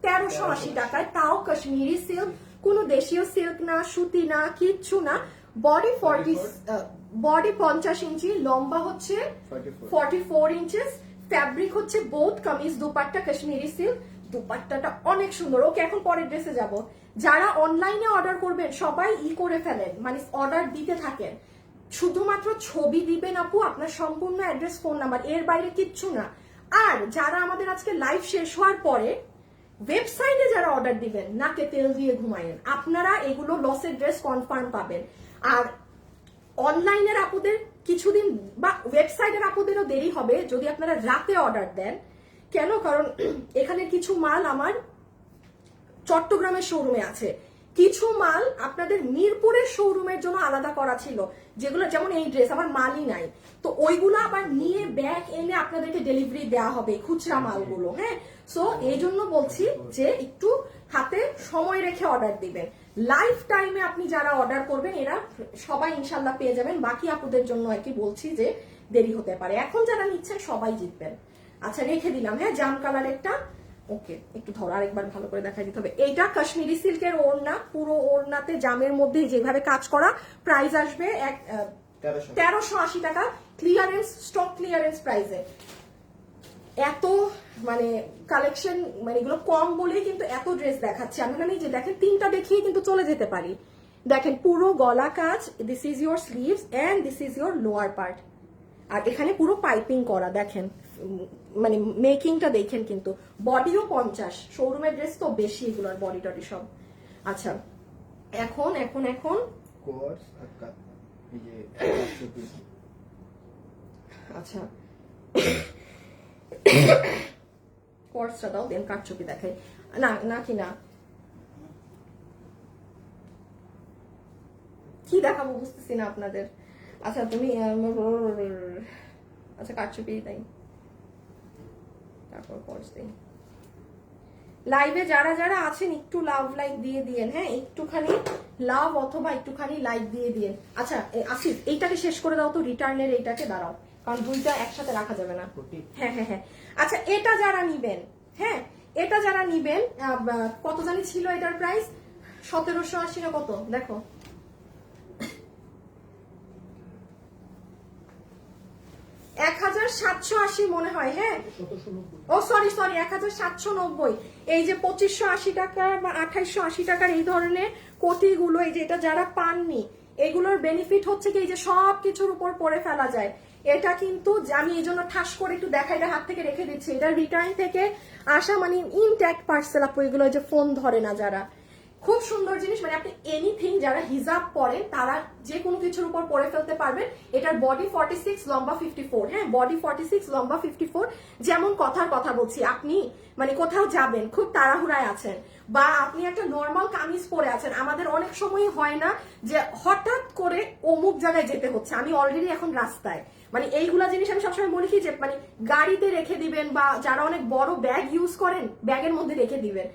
1380 টাকায়, তাও কাশ্মীরি সিল্ক, কোনো দেশীয় সিল্ক না, সুতি না, কিচ্ছু না। বডি 50 ইঞ্চি, লম্বা হচ্ছে 44 ইঞ্চেস, ফ্যাব্রিক হচ্ছে বোথ কামিজ, দুপাট্টা কাশ্মীরি সিল্ক, দুপাট্টাটা অনেক সুন্দর। ওকে, এখন পরের ড্রেসে যাব। যারা অনলাইনে অর্ডার করবেন সবাই করে ফেলেন, মানে অর্ডার দিতে থাকেন, শুধুমাত্র ছবি দিবেন আপু, আপনার সম্পূর্ণ অ্যাড্রেস, ফোন নাম্বার, এর বাইরে কিচ্ছু না। আর যারা আমাদের আজকে লাইভ শেষ হওয়ার পরে ওয়েবসাইটে যারা অর্ডার দিবেন, নাকে তেল দিয়ে ঘুমায়েন, আপনারা এগুলো লসের ড্রেস কনফার্ম পাবেন। আর অনলাইনের আপুদের কিছুদিন বা ওয়েবসাইটের আপুদেরও দেরি হবে যদি আপনারা রাতে অর্ডার দেন। কেন? কারণ এখানে কিছু মাল আমার চট্টগ্রামের শোরুমে আছে, কিছু মাল আপনাদের মিরপুরের শোরুমের জন্য আলাদা করা ছিল, যেগুলো যেমন এই ড্রেস আমার মালই নাই, তো ওইগুলো আবার নিয়ে ব্যাগ এনে আপনাদেরকে ডেলিভারি দেওয়া হবে, খুচরা মালগুলো। হ্যাঁ, সো এই জন্য বলছি যে একটু হাতে সময় রেখে অর্ডার দিবেন। লাইফ টাইমে আপনি যারা অর্ডার করবেন এরা সবাই ইনশাল্লাহ পেয়ে যাবেন। বাকি আপুদের জন্য আর কি বলছি যে দেরি হতে পারে। এখন যারা নিচ্ছেন সবাই জিতবেন। আচ্ছা, রেখে দিলাম। হ্যাঁ, জাম কালারেরটা ওকে, একটু ধরো, আরেকবার ভালো করে দেখা দিতে হবে। এইটা কাশ্মীরি সিল্কের ওড়না, পুরো ওড়নাতে জামের মধ্যে যেভাবে কাজ করা, প্রাইস আসবে 1380 টাকা, ক্লিয়ারেন্স, স্টক ক্লিয়ারেন্স প্রাইসে। এত মানে কালেকশন, মানে এগুলো কম বলেই কিন্তু এত ড্রেস দেখাচ্ছি আমি। মানে যে দেখেন, 3টা দেখিয়ে কিন্তু চলে যেতে পারি। দেখেন, পুরো গলা কাজ, this is your sleeves and this is your lower part, আর এখানে পুরো পাইপিং করা। দেখেন, মানে মেকিংটা দেখেন, কিন্তু বডিও 50। শোরুমের ড্রেস তো বেশি, এগুলোর বডি টডি সব। আচ্ছা, এখন এখন এখন কোর্স আর কাট, এই যে আচ্ছা কোর্সটা দাও, দেন কাটছবি দেখাই। না নাকি না, কি দেখাবো বুঝতেছি না আপনাদের। আচ্ছা, তুমি আচ্ছা কাটছবি তাই, তারপর কোর্স দেই। লাইভে যারা যারা আছেন একটু লাভ লাইক দিয়ে দিয়েন। হ্যাঁ, একটুখানি লাভ অথবা একটুখানি লাইক দিয়ে দিয়েন। আচ্ছা আসিফ, এইটাকে শেষ করে দাও তো, রিটার্নের এইটাকে দাঁড়াও, কারণ দুইটা একসাথে রাখা যাবে না। হ্যাঁ হ্যাঁ হ্যাঁ, আচ্ছা এটা যারা নিবেন, হ্যাঁ এটা যারা নিবেন, কত জানি ছিল এটার প্রাইস? 1780 না কত? দেখো, 1780 মনে হয়। হ্যাঁ, ও সরি 1790। এই যে 2580 টাকা বা 2880 টাকার এই ধরনের কোটিগুলো, এই যে এটা যারা পাননি, এগুলোর বেনিফিট হচ্ছে কি, এই যে সব কিছুর উপর পরে ফেলা যায়। এটা কিন্তু আমি এই জন্য ঠাস করে একটু দেখাই, এটা হাত থেকে রেখে দিচ্ছি। এটা রিটার্ন থেকে আসা, মানে ইনট্যাক্ট পার্সেল আপু এগুলো, যে ফোন ধরে না যারা, খুব সুন্দর জিনিস। মানে আপনি এনিথিং, যারা হিজাব পরেন তারা যে কোনো কিছুর উপর পরে ফেলতে পারবেন। এটার বডি 46, লম্বা 54। হ্যাঁ, বডি 46, লম্বা 54। যেমন কথার কথা বলছি, আপনি মানে কোথাও যাবেন, খুব তাড়াহুড়ায় আছেন, বা আপনি একটা নর্মাল কামিজ পরে আছেন, আমাদের অনেক সময় হয় না যে হঠাৎ করে অমুক জায়গায় যেতে হচ্ছে, আমি অলরেডি এখন রাস্তায়, মানে এইগুলা জিনিস আমি সবসময় বলি কি, যে মানে গাড়িতে রেখে দিবেন, বা যারা অনেক বড় ব্যাগ ইউজ করেন ব্যাগের মধ্যে রেখে দিবেন।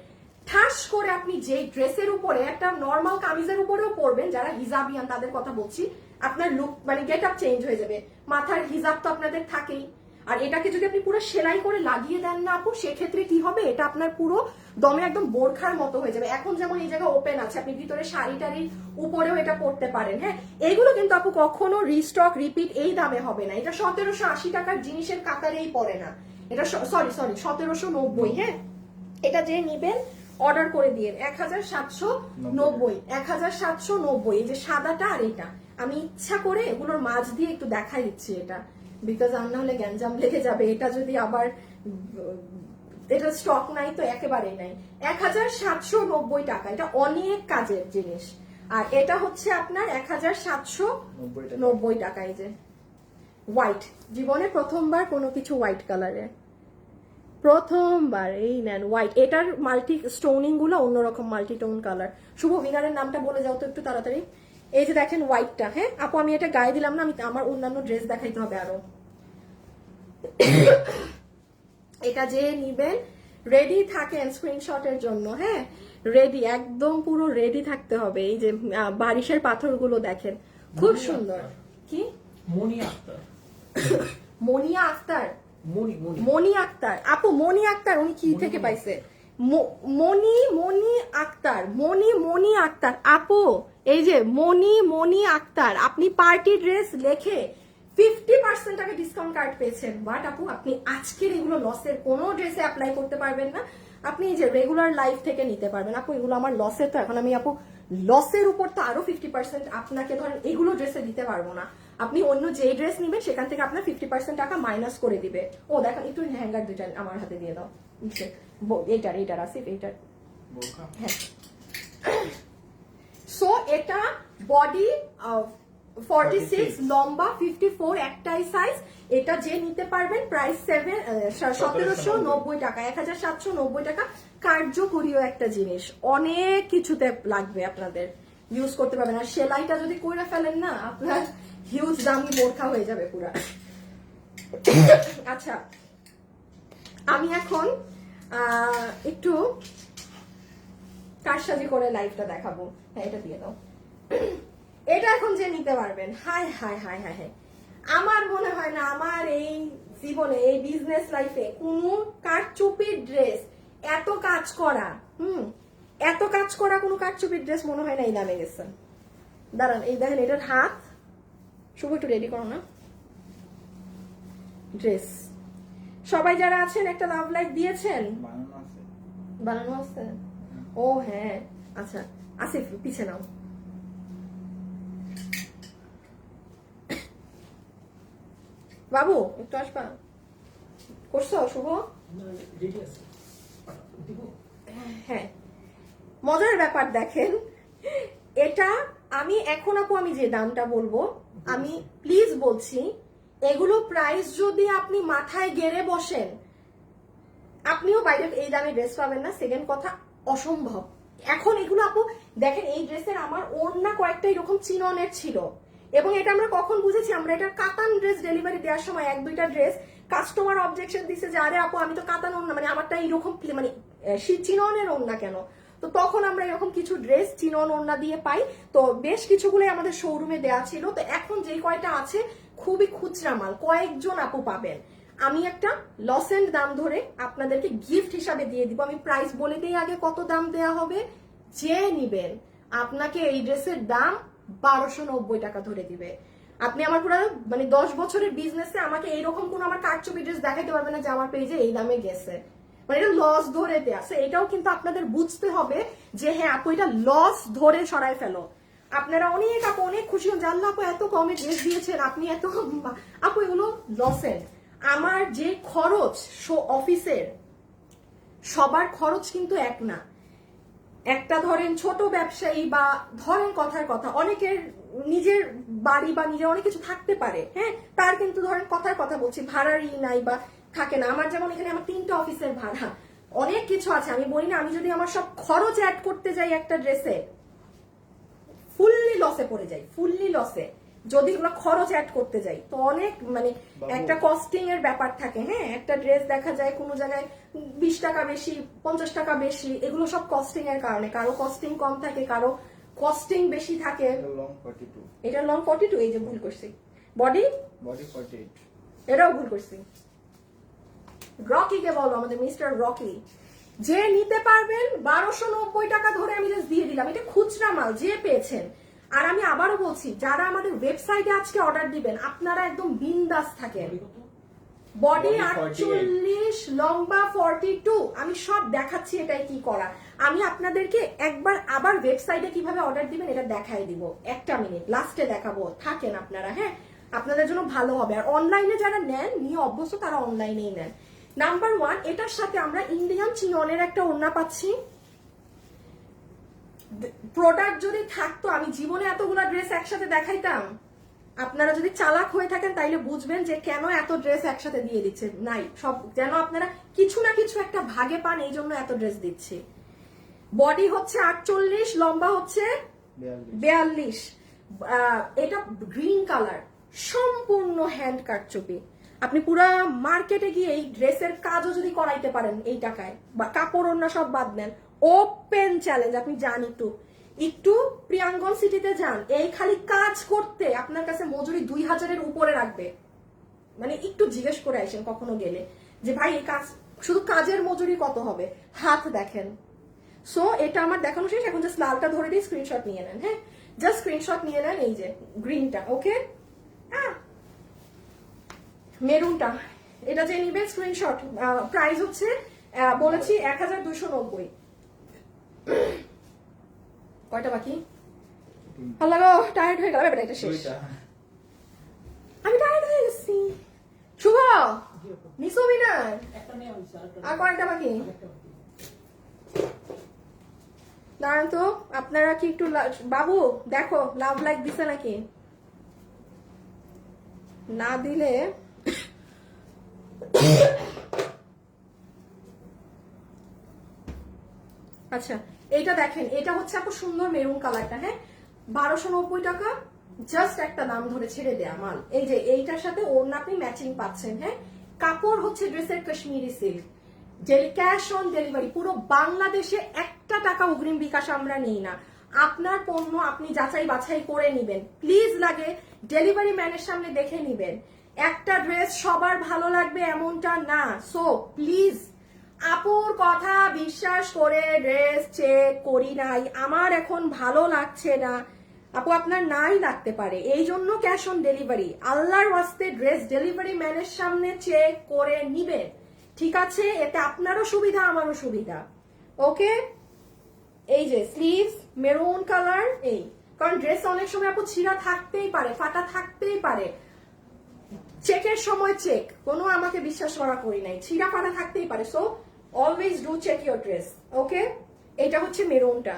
ঠাস করে আপনি যে ড্রেসের উপরে একটা নর্মাল কামিজের উপরেও পরবেন, যারা হিজাবিয়ান তাদের কথা বলছি, আপনার লুক মানে গেট আপ চেঞ্জ হয়ে যাবে। মাথার হিজাব তো আপনাদের থাকেই, আর এটাকে যদি আপনি পুরো সেলাই করে লাগিয়ে দেন না আপু, সেক্ষেত্রে কি হবে, এটা আপনার পুরো দমে একদম বোরখার মতো হয়ে যাবে। এখন যেমন এই জায়গা ওপেন আছে, আপনি ভিতরে শাড়ি টাড়ির উপরেও এটা পরতে পারেন। হ্যাঁ, এইগুলো কিন্তু আপু কখনো রিস্টক রিপিট এই দামে হবে না। এটা 1780 টাকার জিনিসের কাতারেই পড়ে না। এটা সরি 1790। হ্যাঁ, এটা যে নিবেন অর্ডার করে দিয়ে 1790, 1790। এই যে সাদাটা আর এটা, আমি ইচ্ছা করে এগুলোর মাঝ দিয়ে একটু দেখাই দিচ্ছি এটা, বিকজ আর না হলে গ্যাঞ্জাম লেগে যাবে। এটা যদি আবার, এটা স্টক নাই তো একেবারেই নাই। 1790 টাকা, এটা অনেক কাজের জিনিস। আর এটা হচ্ছে আপনার 1790 টাকা। এই যে হোয়াইট, জীবনে প্রথমবার কোনো কিছু হোয়াইট কালারে, প্রথমবার এই নেন হোয়াইট, এটার মাল্টি স্টোনিং গুলো অন্যরকম মাল্টি টোন কালার। শুভ উইনারের নামটা বলে যাও তো একটু তাড়াতাড়ি। এই যে দেখেন হোয়াইটটা, হ্যাঁ আপু আমি এটা গায়ে দিলাম না, আমি আমার অন্যান্য ড্রেস দেখাইতে হবে আরো। এটা যে নিবেন রেডি থাকেন স্ক্রিনশটের জন্য, হ্যাঁ রেডি, একদম পুরো রেডি থাকতে হবে। এই যে বারিশের পাথরগুলো দেখেন খুব সুন্দর। কি মনি আক্তার? মনিয়া আক্তার? মনি মনি মনি আক্তার আপু, মনি আক্তার উনি কি থেকে পাইছে? মনি আক্তার, মনি আক্তার আপু, এই যে মনি আক্তার, আপনি পার্টি ড্রেস লেখে 50% টাকা ডিসকাউন্ট কার্ড পেয়েছেন। বাট আপু আপনি আজকের এগুলো লসের কোনো ড্রেসে অ্যাপ্লাই করতে পারবেন না, আপনি এই যে রেগুলার লাইফ থেকে নিতে পারবেন। আপু এগুলো আমার লসের, তো এখন আমি আপু লসের উপর তো আরো 50% আপনাকে ধরেন এগুলো ড্রেসে দিতে পারবো না। আপনি অন্য যে ড্রেস নিবেন সেখান থেকে আপনার 50% টাকা মাইনাস করে দিবে। ও দেখেন একটু হ্যাঙ্গার দুইটা আমার হাতে দিয়ে দাও, এইটার আসিফ এইটার, বোরকা। হ্যাঁ। সো এটা বডি 46, লম্বা 54, একটাই সাইজ। এটা যে নিতে পারবেন প্রাইস 1790 টাকা, 1790 টাকা। কার্যকরীয় একটা জিনিস, অনেক কিছুতে লাগবে, আপনাদের ইউজ করতে পারবেন। আর সেলাইটা যদি করে ফেলেন না আপনার হিউজ দামি বোরখা হয়ে যাবে পুরা। আচ্ছা আমি এখন একটু কারসাজি করে লাইভটা দেখাবো। হ্যাঁ এটা দিয়ে দাও। এটা এখন যে নিতে পারবেন, high high high high high, আমার মনে হয় না আমার এই জীবনে এই বিজনেস লাইফে কোনো কারচুপির ড্রেস এত কাজ করা, এত কাজ করা কোনো কারচুপির ড্রেস মনে হয় না এই দামে গেছে। দাঁড়ান এই দেখেন এটার হাত, শুভ একটু রেডি করো না ড্রেস। সবাই যারা আছেন একটা লাভ লাইক দিয়েছেন? বানানো আছে। বানানো আছে? ও হ্যাঁ আচ্ছা আসিফ পিছে নাও। বাবু একটু আসবা, করছো শুভ? রেডি আছে দিব। হ্যাঁ মজার ব্যাপার দেখেন, এটা আমি এখন আপু আমি যে দামটা বলবো আমি প্লিজ বলছি, এগুলো প্রাইস যদি আপনি মাথায় গেড়ে বসেন আপনিও বাইরে এই দামে ড্রেস পাবেন না। সেকেন্ড কথা অসম্ভব। এখন এগুলো আপু দেখেন, এই ড্রেসের আমার ওড়না কয়েকটা এরকম চিননের ছিল, এবং এটা আমরা কখন বুঝেছি, আমরা এটা কাতান ড্রেস ডেলিভারি দেওয়ার সময় এক দুইটা ড্রেস কাস্টমার অবজেকশন দিছে যে আরে আপু আমি তো কাতান ওড়না, মানে আমারটা এইরকম মানে চিননের ওড়না কেন। তো তখন আমরা এরকম কিছু ড্রেস চিনন ওড়না দিয়ে পাই, তো বেশ কিছুগুলো আমাদের শোরুমে দেওয়া ছিল। তো এখন যে কয়টা আছে খুবই খুচরা মাল, কয়েকজন আপু পাবেন। আমি একটা লস এন্ড দাম ধরে আপনাদেরকে গিফট হিসাবে দিয়ে দিব। আমি প্রাইস বলে দিই আগে কত দাম দেয়া হবে। যে নিবেন আপনাকে এই ড্রেসের দাম 1290 টাকা ধরে দিবে। আপনি আমার পুরো মানে 10 বছরের বিজনেসে আমাকে এইরকম কোন আমার কারচুপি ড্রেস দেখাইতে পারবে না যে আমার পেজে এই দামে গেছে, মানে এটা লস ধরে দেয়া। এটাও কিন্তু আপনাদের বুঝতে হবে যে হ্যাঁ আপু এটা লস ধরে সরাই ফেলো। আপনারা অনেক আপু অনেক খুশি হন যে আল্লাহ আপু এত কমে ড্রেস দিয়েছেন, আপনি এত আপু এগুলো লসের। আমার যে খরচ অফিসের, সবার খরচ কিন্তু এক না। একটা ধরেন ছোট ব্যবসায়ী বা ধরেন কথার কথা অনেকের নিজের বাড়ি বা নিজের অনেক কিছু থাকতে পারে, হ্যাঁ তার কিন্তু ধরেন কথার কথা বলছি ভাড়ার নাই বা থাকে না। আমার যেমন এখানে আমার 3টা অফিসের ভাড়া, অনেক কিছু আছে। আমি বলি না, আমি যদি আমার সব খরচ অ্যাড করতে যাই একটা ড্রেসে ফুললি লসে পড়ে যাই, ফুললি লসে যদি আমরা খরচ অ্যাড করতে যাই। তো অনেক মানে একটা কস্টিং এর ব্যাপার থাকে। হ্যাঁ একটা ড্রেস দেখা যায় কোনো জায়গায় 20 টাকা বেশি, 50 টাকা বেশি, এগুলো সব কস্টিং এর কারণে। কারো কস্টিং কম থাকে, কারো কস্টিং বেশি থাকে। লং 42। এটা লং 42, এই যে ভুল করছি। বডি 48। এটাও ভুল করছি। রকিকে বলো, আমাদের মিস্টার রকি। যে নিতে পারবেন 1290 টাকা ধরে আমি জাস্ট দিয়ে দিলাম। এটা খুচরা মাল যে পেয়েছেন। আর আমি আবারও বলছি, যারা আমাদের ওয়েবসাইটে আজকে অর্ডার দিবেন আপনারা একদম বিন্দাস থাকেন। বডি 48, লম্বা 42, আমি সব দেখাচ্ছি এটাই কি করা। আমি আপনাদেরকে একবার আবার ওয়েবসাইটে কিভাবে অর্ডার দিবেন এটা দেখাই দিব, একটা মিনিট লাস্টে দেখাবো, থাকেন আপনারা। হ্যাঁ আপনাদের জন্য ভালো হবে। আর অনলাইনে যারা নেন নিয়ে অভ্যস্ত তারা অনলাইনেই নেন। নাম্বার 1, এটার সাথে আমরা ইন্ডিয়ান চিননের একটা ওড়না পাচ্ছি। প্রোডাক্ট যদি থাকতো আমি জীবনে এতগুলা ড্রেস একসাথে দেখাইতাম? আপনারা যদি চালাক হয়ে থাকেন তাইলে বুঝবেন যে কেন এত ড্রেস একসাথে দিয়ে দিচ্ছে। নাই, সব যেন আপনারা কিছু না কিছু একটা ভাগে পান, এই জন্য এত ড্রেস দিচ্ছি। বডি হচ্ছে 48, লম্বা হচ্ছে 42। এটা গ্রিন কালার, সম্পূর্ণ হ্যান্ড কাটচুপি। আপনি পুরা মার্কেটে গিয়ে এই ড্রেসের কাজও যদি করাইতে পারেন এই টাকায়, বা কাপড় অন্য সব বাদ দেন, ওপেন চ্যালেঞ্জ। আপনি যান একটু প্রিয়াঙ্গন সিটিতে যান, এই খালি কাজ করতে আপনার কাছে মজুরি 2000-এর উপরে রাখবে। মানে একটু জিজ্ঞেস করে আসেন কখনো গেলে যে ভাই এই কাজ, শুধু কাজের মজুরি কত হবে, হাত দেখেন। সো এটা আমার দেখানো শেষ, এখন জাস্ট লালটা ধরে দিয়ে স্ক্রিনশট নিয়ে নেন। হ্যাঁ, জাস্ট স্ক্রিনশট নিয়ে নেন, এই যে গ্রিনটা। ওকে, মেরুনটা, এটা যে নিবে স্ক্রিনশট। প্রাইস হচ্ছে বলেছি 1290। কয়টা বাকি? আল্লাহ গো, টায়ার্ড হয়ে গেল, এটা শেষ। আমি টায়ার্ড হয়ে গেছি। শুভ নিসোমিনার একটা নেওয়া হয়েছে, আর কয়টা বাকি? দাঁড়ান তো, আপনারা কি একটু বাবু দেখো লাভ লাইক দিছে নাকি, না দিলে আচ্ছা এইটা দেখেন, এটা হচ্ছে এত সুন্দর মেরুন কালারটা। হ্যাঁ, 1290 টাকা, জাস্ট একটা দাম ধরে ছেড়ে দেয়া মাল। এই যে এইটার সাথে ওড়না আপনি ম্যাচিং পাচ্ছেন। হ্যাঁ, কাপড় হচ্ছে ড্রেসের Kashmiri silk, cash on delivery. পুরো বাংলাদেশে 1 টাকা অগ্রিম বিকাশ আমরা নিই না। আপনার পণ্য আপনি যাচাই বাছাই করে নিবেন প্লিজ, লাগে ডেলিভারি ম্যানের সামনে দেখে নিবেন। একটা ড্রেস সবার ভালো লাগবে এমনটা না। সো প্লিজ, আপুর কথা বিশ্বাস করে ড্রেস চেক করি নাই, আমার এখন ভালো লাগছে না, আপু আপনার নাই লাগতে পারে, এই জন্য ক্যাশ অন ডেলিভারি। আল্লাহর ওয়াস্তে ড্রেস ডেলিভারি ম্যানের সামনে চেক করে নিবেন, ঠিক আছে? এতে আপনারও সুবিধা, আমারও সুবিধা। ওকে, এই যে স্লিভস মেরুন কালার, এই কারণ ড্রেস অনেক সময় আপু ছিঁড়া থাকতেই পারে, ফাটা থাকতেই পারে। চেকের সময় চেক, কোনো আমাকে বিশ্বাস করা করি নাই, ছিঁড়া ফাটা থাকতেই পারে। So always do check your dress. Okay, এটা হচ্ছে মেরুনটা,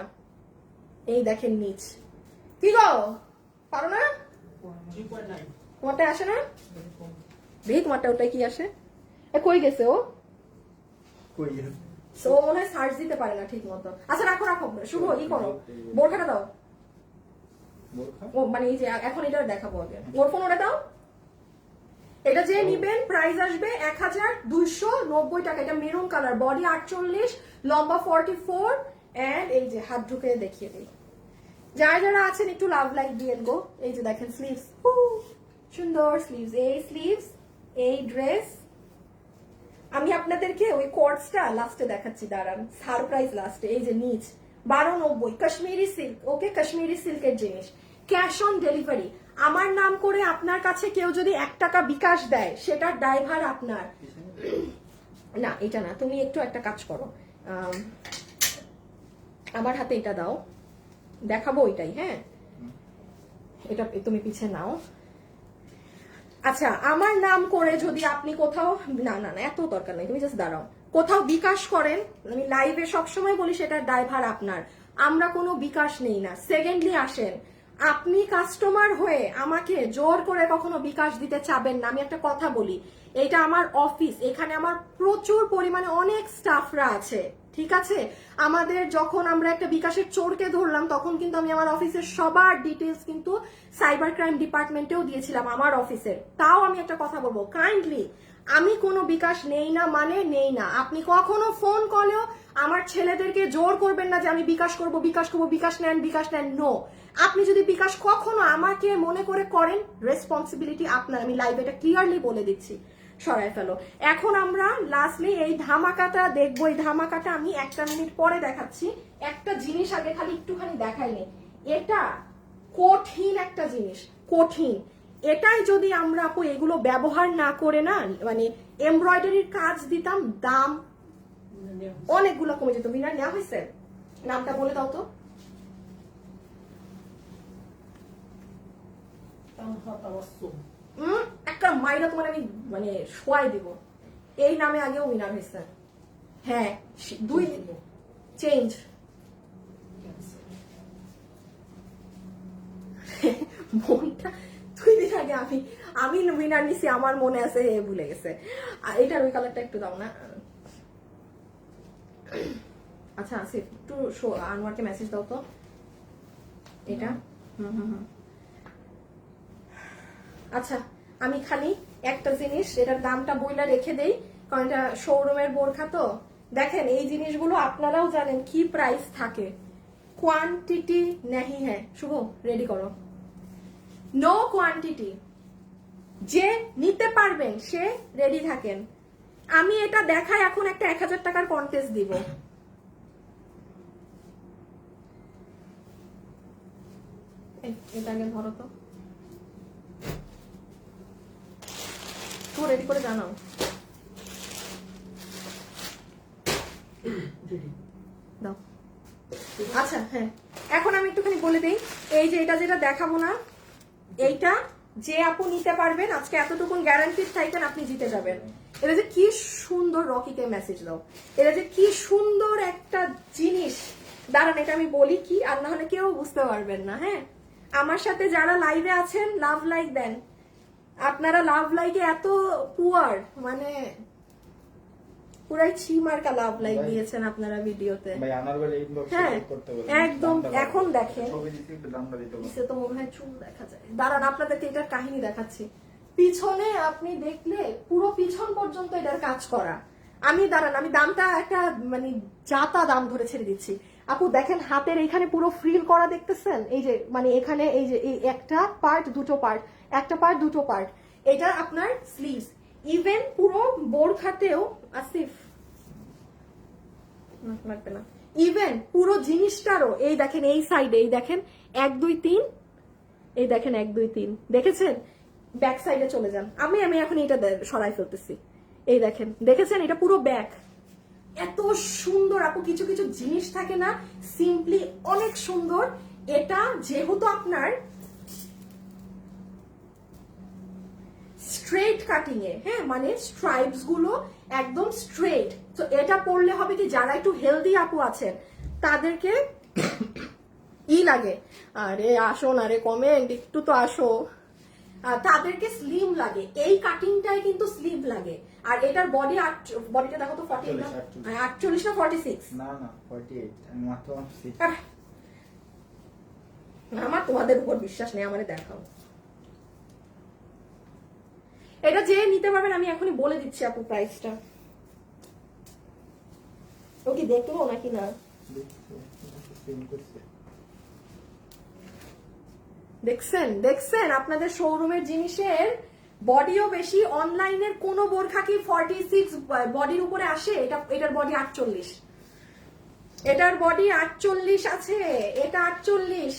এই দেখেন নিচ। কি গো, পারো না? 3.9 তোমারটা আসে না? দেখি তোমারটা, ওটাই কি আসে? কই গেছে ও? ও মনে হয় সার্চ দিতে পারে না ঠিক মতো। আচ্ছা রাখো রাখো, শুভ ই করো, বোরখাটা দাও। ও মানে এই যে এখন এটা দেখাবো আগে, ওর ফোন ওটা দাও। এটা যে নিবেন প্রাইস আসবে 1290 টাকা। এটা মেরুন কালার, বডি 48, লম্বা 44, এন্ড এই যে হাত ঢুকে দেখিয়ে দিই। যারা যারা আছেন একটু লাভ লাইক দিয়েন গো। এই যে দেখেন স্লিভস, সুন্দর স্লিভস, এই স্লিভস, এই ড্রেস। আমি আপনাদেরকে ওই কোর্সটা লাস্টে দেখাচ্ছি, দাঁড়ান, সারপ্রাইজ লাস্টে। এই যে নিচ 1290, কাশ্মীরি সিল্ক। ওকে, কাশ্মীরি সিল্কের জিনিস, ক্যাশ অন ডেলিভারি। আমার নাম করে আপনার কাছে কেউ যদি 1 টাকা বিকাশ দেয়, সেটার ড্রাইভার আপনার না, এটা না। তুমি একটু একটা কাজ করো, আমার হাতে এটা দাও, দেখাবো ওইটাই। হ্যাঁ, এটা তুমি পিছে নাও। আচ্ছা, আমার নাম করে যদি আপনি কোথাও, না না না এত দরকার নাই, তুমি জাস্ট দাঁড়াও, কোথাও বিকাশ করেন, আমি লাইভে সবসময় বলি সেটার ড্রাইভার আপনার, আমরা কোনো বিকাশ নেই না। সেকেন্ডলি আসেন, আপনি কাস্টমার হয়ে আমাকে জোর করে কখনো বিকাশ দিতে চাবেন না। আমি একটা কথা বলি, এটা আমার অফিস, এখানে আমার প্রচুর পরিমাণে অনেক স্টাফরা আছে, ঠিক আছে? আমাদের যখন আমরা একটা বিকাশের চোরকে ধরলাম, তখন কিন্তু আমি আমার অফিসের সবার ডিটেলস কিন্তু সাইবার ক্রাইম ডিপার্টমেন্টেও দিয়েছিলাম আমার অফিসের। তাও আমি একটা কথা বলবো, কাইন্ডলি আমি কোনো বিকাশ নেই না মানে নেই না। আপনি কখনো ফোন কলেও আমার ছেলেদেরকে জোর করবেন না যে আমি বিকাশ করব, বিকাশ করবো, বিকাশ নেন, বিকাশ নেন। নো, আপনি যদি বিকাশ কখনো আমাকে মনে করে করেন, রেসপন্সিবিলিটি আপনার। আমি লাইভ এটা ক্লিয়ারলি বলে দিচ্ছি, সরাই ফেলো। এখন আমরা লাস্টলি এই ধামাকাটা দেখবো। এই ধামাকাটা আমি 1 মিনিট পরে দেখাচ্ছি। একটা জিনিস আগে খালি একটুখানি দেখাইনি, এটা কঠিন একটা জিনিস, কঠিন। এটাই যদি আমরা আপু এগুলো ব্যবহার না করে না, মানে এমব্রয়ডারির কাজ দিতাম, দাম অনেকগুলো কমে যেত। বিনার নেওয়া হয়েছে, নামটা বলে দাও তো। একটা মাইরা তোমার আমি মানে শোয়াই দিব, এই নামে আগেও উইনার হয়েছে। হ্যাঁ, 2 চেঞ্জ। মনটা 2 দিন আগে আমি উইনার নিছি, আমার মনে আছে, এ ভুলে গেছে। আর এটার ওই কালারটা একটু দাও না। আচ্ছা আসিফ একটু আনোয়ারকে মেসেজ দাও তো এটা। আচ্ছা আমি খালি একটা জিনিস, এটার দামটা বইলা রেখে দেই, কারণ এটা শোরুমের বোরখা তো। দেখেন এই জিনিসগুলো আপনারাও জানেন কি প্রাইস থাকে। কোয়ান্টিটি নেই হ্যাঁ, শুভ রেডি করো, নো কোয়ান্টিটি। যে নিতে পারবেন সে রেডি থাকেন। আমি এটা দেখাই এখন একটা 1000 টাকার কন্টেস্ট দিব। এটা আগে ধরো তো, রেডি করে জানাও। দাও। আচ্ছা হ্যাঁ, এখন আমি একটুখানি বলে দিই, এই যে এটা যেটা দেখাবো না, এইটা যে আপু নিতে পারবেন আজকে এতটুকুন গ্যারান্টি থাকেন আপনি জিতে যাবেন। এটা যে কি সুন্দর, রকিকে মেসেজ দাও, এটা যে কি সুন্দর একটা জিনিস। দাঁড়ান এটা আমি বলি কি, আর না হলে কেউ বুঝতে পারবেন না। হ্যাঁ, আমার সাথে যারা লাইভে আছেন লাভ লাইক দেন। আপনারা লাভ লাইকে এত পুয়ার, মানে পুরাই ছিমার্কা লাভ লাইক দিয়েছেন আপনারা ভিডিওতে। ভাই আনারকলি ইনবক্স হ্যাঁ করতে বলেন একদম। এখন দেখেন ছবি দিতে একটু দামটা দিতে বলেন। নিচে তো মনে হয় চুল দেখা যায়। দাঁড়ান আপনাদেরকে এটার কাহিনী দেখাচ্ছি। পিছনে আপনি দেখলে পুরো পিছন পর্যন্ত এটার কাজ করা। আমি দাঁড়ান, আমি দামটা একটা মানে জাতা দাম ধরে ছেড়ে দিচ্ছি। আপু দেখেন হাতের এখানে পুরো ফ্রিল করা দেখতেছেন, এই যে মানে এখানে এই যে এই একটা পার্ট দুটো পার্ট, একটা পার্ট দুটো পার্ট, এটা আপনার স্লিভস। ইভেন পুরো বোরখাতেও আসিফ লাগবে না, ইভেন পুরো জিনিসটারও এই দেখেন এই সাইডে এই দেখেন 1 2 3, এই দেখেন 1 2 3 দেখেছেন। ব্যাক সাইডে চলে যান, আমি এখন এটা সরাই ফেলতেছি, এই দেখেন দেখেছেন, এটা পুরো ব্যাক। এত সুন্দর আপু, কিছু কিছু জিনিস থাকে না সিম্পলি অনেক সুন্দর। এটা যেহেতু আপনার স্ট্রেট কাটিং এ, হ্যাঁ মানে স্ট্রাইপস গুলো একদম স্ট্রেট, তো এটা পরলে হবে কি যারা একটু হেলদি আপু আছেন তাদেরকে ই লাগে, আরে আসো না রে কমেন্ট একটু তো আসো, তাদেরকে স্লিম লাগে। এই কাটিংটাই কিন্তু স্লিভ লাগে। আর এটার বডিটা দেখো তো 48 না 46 না 48, আমি মাত্র 6। আমার তোমাদের উপর বিশ্বাস নেই, আমারে দেখাও। এটা যে নিতে পারবেন আমি এখনই বলে দিচ্ছি আপু প্রাইসটা। ও কি দেখলো নাকি না? দেখছেন আপনাদের শোরুমের জিনিসের বডিও বেশি। অনলাইনের কোন বোরখা কি 46 বডির উপরে আসে? এটার বডি 48, এটার বডি 48 আছে, এটা 48।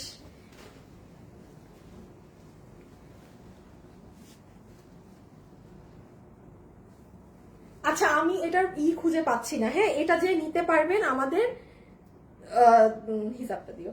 আচ্ছা আমি এটার খুঁজে পাচ্ছি না। হ্যাঁ, এটা যে নিতে পারবেন আমাদের হিসাবটা দিও।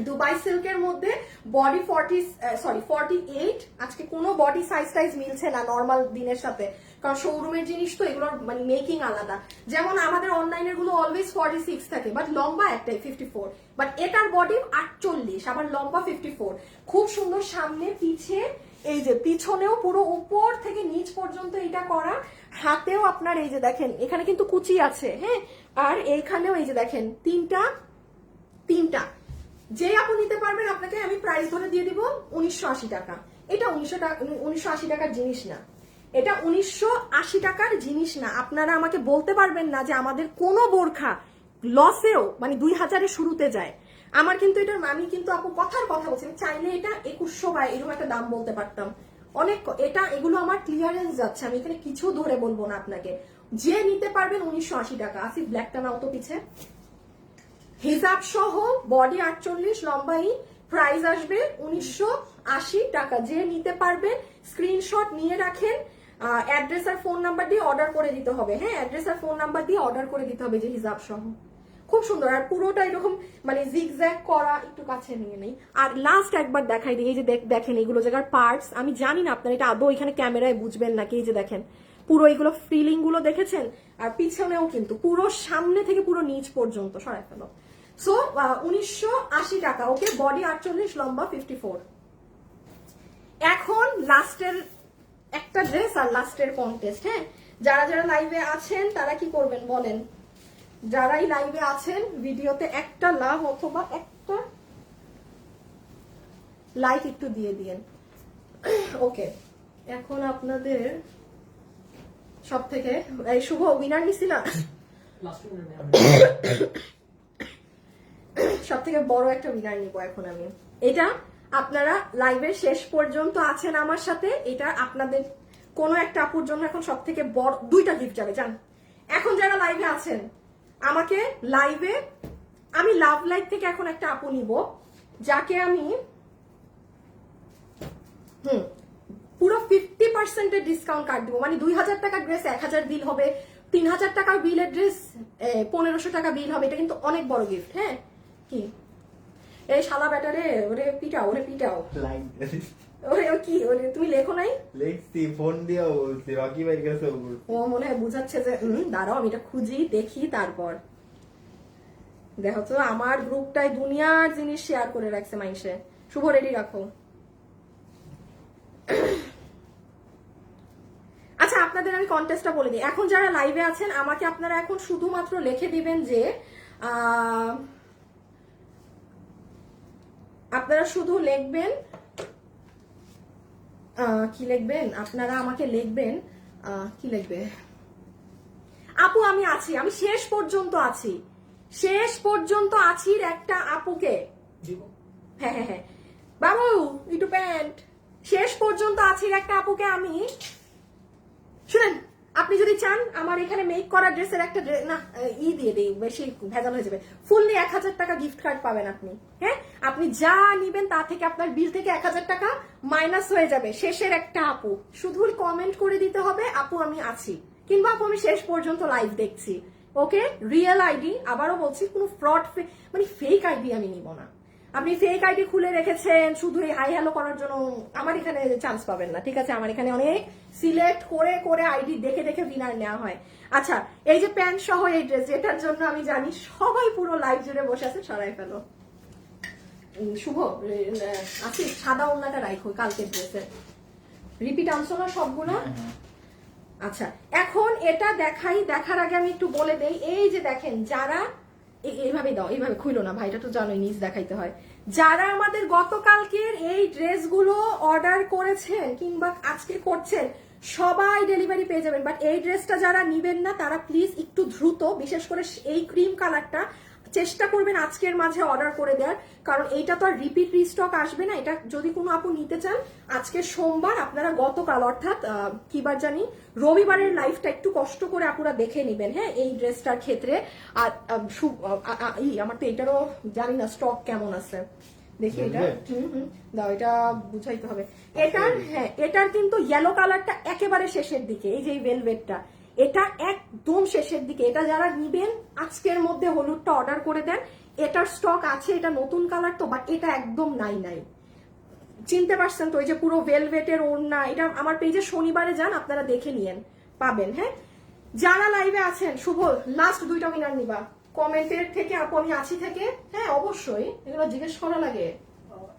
দুবাই সিল্কের মধ্যে বডি 48। আজকে কোনো বডি সাইজ মিলছে না নর্মাল দিনের সাথে, কারণ শোরুমের জিনিস তো এগুলোর মানে মেকিং আলাদা। যেমন আমাদের অনলাইনের গুলো অলওয়েজ 46 থাকে, বাট লম্বা একটাই 54, বাট এটার বডি 48 আবার লম্বা 54। খুব সুন্দর সামনে পিছে, এই যে পিছনেও পুরো উপর থেকে নিচ পর্যন্ত এটা করা। হাতেও আপনার এই যে দেখেন এখানে কিন্তু কুচি আছে, হ্যাঁ, আর এইখানেও এই যে দেখেন তিনটা। যে আপু নিতে পারবেন আপনাকে আমি প্রাইস ধরে দিয়ে দিব 1980 টাকা। এটা 1980 টাকার জিনিস না, এটা 1980 টাকার জিনিস না। আপনারা আমাকে বলতে পারবেন না যে আমাদের কোনো বোরখা লসেও মানে 2000-এর শুরুতে যায়। আমার কিন্তু এটা আমি কিন্তু আপু কথার কথা বলছি, আমি চাইলে এটা 2100 বা এরকম একটা দাম বলতে পারতাম। অনেক এটা এগুলো আমার ক্লিয়ারেন্স যাচ্ছে, আমি এখানে কিছু ধরে বলবো না আপনাকে। যে নিতে পারবেন 1980 টাকা। আসিফ ব্ল্যাকটা নাও তো পিছে, হিজাব সহ বডি 48 লম্বাই, প্রাইস আসবে 1980 টাকা। যে নিতে পারবেন স্ক্রিনশট নিয়ে রাখেন, অ্যাড্রেস আর ফোন নাম্বার দিয়ে অর্ডার করে দিতে হবে। হ্যাঁ, অ্যাড্রেস আর ফোন নাম্বার দিয়ে অর্ডার করে দিতে হবে যে হিজাব সহ। খুব সুন্দর, আর পুরোটা এরকম মানে জিগজ্যাগ করা। একটু কাছে নিয়ে নেই, আর লাস্ট একবার দেখাই দিই। এই যে দেখেন এগুলো জায়গার পার্টস, আমি জানি না আপনারা এটা আদৌ এখানে ক্যামেরায় বুঝবেন নাকি। এই যে দেখেন পুরো এগুলো ফিলিং গুলো দেখেছেন, আর পিছনেও কিন্তু পুরো সামনে থেকে পুরো নিচ পর্যন্ত সরাই ফেলো। সো 1980 টাকা। ওকে, বডি 48, লম্বা 54। এখন লাস্টের একটা ড্রেস আর লাস্টের কন্টেস্ট। হ্যাঁ, যারা যারা লাইভে আছেন তারা কি করবেন বলেন? যারাই লাইভে আছেন ভিডিওতে একটা লাভ অথবা একটা লাইক একটু দিয়ে দিয়েন। ওকে, এখন আপনাদের সব থেকে এই শুভ উইনার নিছি না, লাস্ট উইনার সব থেকে বড় একটা উইনার নিব এখন আমি। এটা আপনারা লাইভের শেষ পর্যন্ত আছেন আমার সাথে, এটা আপনাদের কোনো একটা আপুর জন্য এখন সব থেকে বড় দুইটা গিফট যাবে জান। এখন যারা লাইভে আছেন আমাকে লাইভে, আমি লাভ লাইভ থেকে এখন একটা আপু নিব যাকে আমি পুরো 50% ডিসকাউন্ট কার্ড দিব। মানে 2000 টাকার ড্রেস 1000 বিল হবে, 3000 টাকার বিলের ড্রেস 1500 টাকা বিল হবে। এটা কিন্তু অনেক বড় গিফট। হ্যাঁ, কি এই শালা ব্যাটারে, ওরে পিটাও, ওরে পিটাও, লাইক ওরে ও কি, ওরে তুমি লেখো নাই? লেখছি, ফোন দিয়েও বলছি, রকি ভাইয়ের কাছে ও মনে হয় বুঝাচ্ছে যে দাঁড়াও আমি এটা খুঁজি দেখি তারপর। দেখো তো আমার গ্রুপটায় দুনিয়ার জিনিস শেয়ার করে রাখছে মাইসে। শুভ রেডি রাখো। আচ্ছা, আপনাদের আমি কন্টেস্টটা বলে দিই। এখন যারা লাইভে আছেন আমাকে আপনারা এখন শুধুমাত্র লিখে দিবেন যে আপনারা শুধু লিখবেন, কি লিখবেন আপনারা আমাকে লিখবেন, কি লিখবে, আপু আমি আছি, আমি শেষ পর্যন্ত আছি, শেষ পর্যন্ত আছির একটা আপুকে, দিব। হ্যাঁ হ্যাঁ হ্যাঁ বাবু একটু প্যান্ট, শেষ পর্যন্ত আছির একটা আপুকে আমি, শুনেন আপনি যদি চান আমার এখানে মেক করা ড্রেসের একটা না দিয়ে দিই, বেশি ভেজাল হয়ে যাবে, ফুললি 1000 টাকা গিফট কার্ড পাবেন আপনি। হ্যাঁ, আপনি যা নিবেন তা থেকে আপনার বিল থেকে 1000 টাকা মাইনাস হয়ে যাবে। শেষের একটা আপু, শুধু কমেন্ট করে দিতে হবে আপু আমি আছি, কিংবা আপু আমি শেষ পর্যন্ত লাইভ দেখছি। ওকে, রিয়েল আইডি, আবারও বলছি কোনো ফ্রড মানে ফেক আইডি আমি নিব না। আপনি ফেক আইডি খুলে রেখেছেন শুধু এই হাই হ্যালো করার জন্য, আমার এখানে চান্স পাবেন না। ঠিক আছে, আমার এখানে অনেক সিলেক্ট করে করে আইডি দেখে দেখে উইনার নেওয়া হয়। আচ্ছা, এই যে প্যান্ট সহ এই ড্রেস, এটার জন্য আমি জানি সবাই পুরো লাইভ জুড়ে বসে আছে, সরাই ফেলো। শুভ আছি, সাদা ওড়নাটা রাখো কালকের ড্রেসে, রিপিট আনছো না সবগুলো? আচ্ছা, এখন এটা দেখাই, দেখার আগে আমি একটু বলে দেই, এই যে দেখেন যারা এইভাবে দাও, এইভাবে খুইলো না ভাইটা তো জানোই নিজ দেখাইতে হয়। যারা আমাদের গতকালকের এই ড্রেসগুলো অর্ডার করেছেন কিংবা আজকে করছেন সবাই ডেলিভারি পেয়ে যাবেন, বাট এই ড্রেসটা যারা নিবেন না তারা প্লিজ একটু দ্রুত, বিশেষ করে এই ক্রিম কালারটা চেষ্টা করবেন আজকের মাঝে অর্ডার করে দেওয়ার, কারণ এইটা তো আর রিপিট রিস্টক আসবে না। এটা যদি কোনো আপু নিতে চান আজকে সোমবার, আপনারা গতকাল অর্থাৎ কিবার জানি রবিবারের লাইফটা একটু কষ্ট করে আপুরা দেখে নিবেন। হ্যাঁ, এই ড্রেসটার ক্ষেত্রে আর আমার তো এটারও জানি না স্টক কেমন আছে, দেখি এটা দাও, এটা বুঝাইতে হবে। এটার হ্যাঁ, এটার কিন্তু ইয়েলো কালারটা একেবারে শেষের দিকে, এই যে ভেলভেটটা এটা একদম শেষের দিকে। এটা যারা নিবেন আজকের মধ্যে হলুদটা অর্ডার করে দেন, এটার স্টক আছে, এটা নতুন কালার তো, বাট এটা একদম নাই। চিনতে পারছেন তো? ওই যে পুরো ভেলভেটের ওড়না, এটা আমার পেজে শনিবারে যান আপনারা দেখে নিয়েন, পাবেন। হ্যাঁ, যারা লাইভে আছেন শুভ লাস্ট দুইটা উইনার নিবা কমেন্টের থেকে, আপু আমি আছি থেকে। হ্যাঁ অবশ্যই, এগুলো জিজ্ঞেস করা লাগে।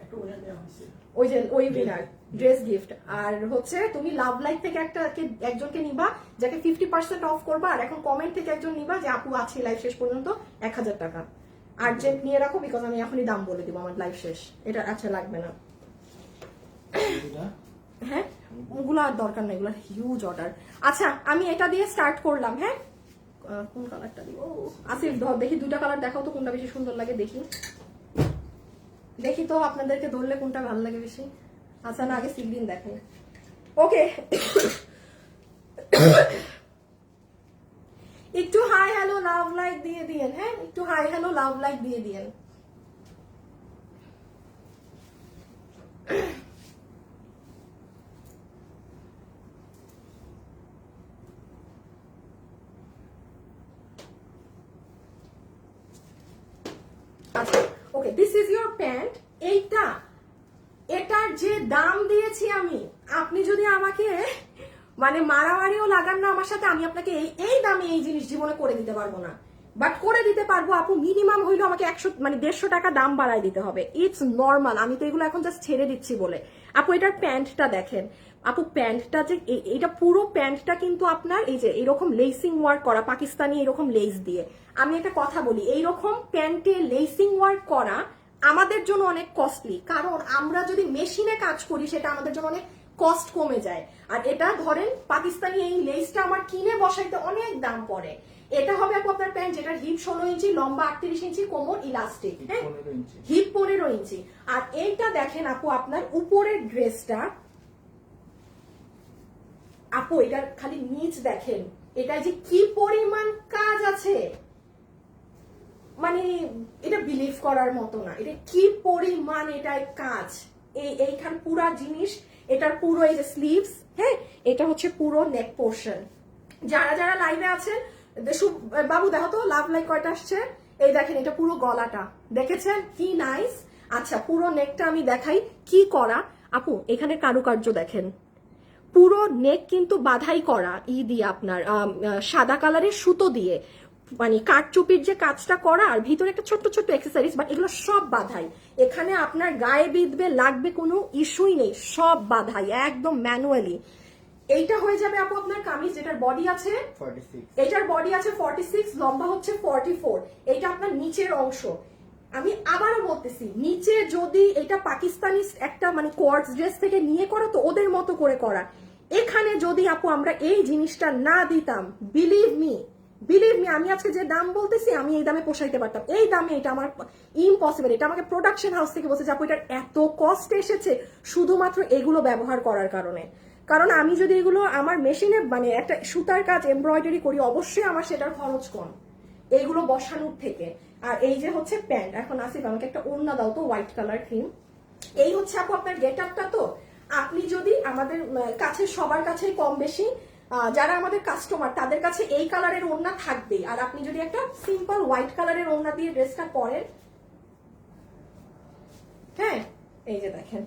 একটা উইনার দেওয়া হয়েছে, ওই যে ওই উইনার ড্রেস গিফট, আর হচ্ছে তুমি লাভ লাইফ থেকে একজনকে নিবা যাকে 50% অফ করবা, আর এখন কমেন্ট থেকে একজন নিবা যে আপু আছি লাইভ শেষ পর্যন্ত 1000 টাকা আর্জেন্ট নিয়ে রাখো, বিকজ আমি এখনই দাম বলে দিব, আমার লাইভ শেষ। এটা আচ্ছা লাগবে না, হ্যাঁ ওগুলো আর দরকার নেই, এগুলো হিউজ অর্ডার। আচ্ছা, আমি এটা দিয়ে স্টার্ট করলাম। হ্যাঁ, কোন কালারটা দিব আসিফ, দেখি দুইটা কালার দেখাও তো, কোনটা বেশি সুন্দর লাগে দেখি, দেখি তো আপনাদেরকে ধরলে কোনটা ভালো লাগে বেশি। আচ্ছা না, আগে সিগ্রিন দেখেন। ওকে, একটু হাই হ্যালো লাভ লাইক দিয়ে দিয়েন। হ্যাঁ, একটু হাই হ্যালো লাভ লাইক দিয়ে দিয়েন। আচ্ছা, ওকে, দিস ইজ ইউর প্যান্ট। এইটা, এটার যে দাম দিয়েছি আমি, আপনি যদি আমাকে মানে মারামারিও লাগান না আমার সাথে, আমি আপনাকে এই দামে এই জিনিস জীবনে করে দিতে পারবো না। বাট করে দিতে পারবো আপু, মিনিমাম হইলো আমাকে 150 টাকা দাম বাড়ায় দিতে হবে। ইটস নর্মাল, আমি তো এগুলো এখন জাস্ট ছেড়ে দিচ্ছি বলে। আপু এটার প্যান্টটা দেখেন, আপু প্যান্টটা যে এটা পুরো প্যান্টটা কিন্তু আপনার এই যে এরকম লেসিং ওয়ার্ক করা, পাকিস্তানি এরকম লেস দিয়ে। আমি একটা কথা বলি, এইরকম প্যান্টে লেসিং ওয়ার্ক করা আমাদের জন্য অনেক কস্টলি, কারণ আমরা যদি মেশিনে কাজ করি সেটা আমাদের জন্য অনেক কস্ট কমে যায়। আর এটা ধরেন পাকিস্তানি এই লেসটা আমার কিনে বসাইতে অনেক দাম পড়ে। এটা হবে আপু আপনার প্যান্ট যেটার হিপ 16 ইঞ্চি, লম্বা 38 ইঞ্চি, কোমর ইলাস্টিক, হ্যাঁ 15 ইঞ্চি। হিপ 15 ইঞ্চি। আর এইটা দেখেন আপু আপনার উপরের ড্রেসটা, আপু এটার খালি নিচ দেখেন, এটা যে কি পরিমাণ কাজ আছে, মানে এটা বিলিভ করার মতো না, এটা কি পরিমাণ এটায় কাজ। এইখান পুরা জিনিস, এটার পুরো এই যে স্লিভস, হ্যাঁ এটা হচ্ছে পুরো নেক পোর্শন। যারা যারা লাইভে আছেন বাবু দেখো তো লাভ লাইক কয়টা আসছে, এই দেখেন এটা পুরো গলাটা দেখেছেন কি নাইস। আচ্ছা পুরো নেকটা আমি দেখাই কি করা। আপু এখানে কারুকার্য দেখেন, পুরো নেক কিন্তু বাধাই করা দিয়ে আপনার সাদা কালারের সুতো দিয়ে, মানে কাঠচুপির যে কাজটা করা, আর ভিতরে একটা ছোট্ট ছোট্ট অ্যাক্সেসরিজ, বাট এগুলো সব বাধাই। এখানে আপনার গায়ে বিঁধবে লাগবে কোনো ইস্যুই নেই, সব বাধাই একদম ম্যানুয়ালি। এইটা হয়ে যাবে আপু আপনার কামিজ, যেটার বডি আছে 46, এটার বডি আছে 46, লম্বা হচ্ছে 44। এইটা আপনার নিচের অংশ। আমি আবারও বলতেছি, নিচে যদি এটা পাকিস্তানি একটা মানে কোয়ার্টজ ড্রেস থেকে নিয়ে করা তো ওদের মতো করে করা, এখানে যদি আপু আমরা এই জিনিসটা না দিতাম, বিলিভ মি আমি আজকে যে দাম বলতেছি আমি এই দামে পোষাইতে পারতাম। এই দামে এটা আমার ইম্পসিবল। এটা আমাকে প্রোডাকশন হাউস থেকে বলছে যে আপু এটার এত কস্ট এসেছে শুধুমাত্র এগুলো ব্যবহার করার কারণে। কারণ আমি যদি এগুলো আমার মেশিনে মানে একটা সুতার কাজ এমব্রয়ডারি করি, অবশ্যই আমার সেটার খরচ কম এইগুলো বসানোর থেকে। আর এই যে হচ্ছে প্যান্ট। এখন আসিফ আমাকে একটা ওড়না দাও তো, হোয়াইট কালার ক্রিম। এই হচ্ছে আপু আপনার গেট আপটা। তো আপনি যদি আমাদের কাছে সবার কাছেই কম বেশি যারা আমাদের কাস্টমার তাদের কাছে এই কালারের ওড়না থাকবেই। আর আপনি যদি একটা সিম্পল হোয়াইট কালারের ওড়না দিয়ে ড্রেসটা পরেন, হ্যাঁ এই যে দেখেন,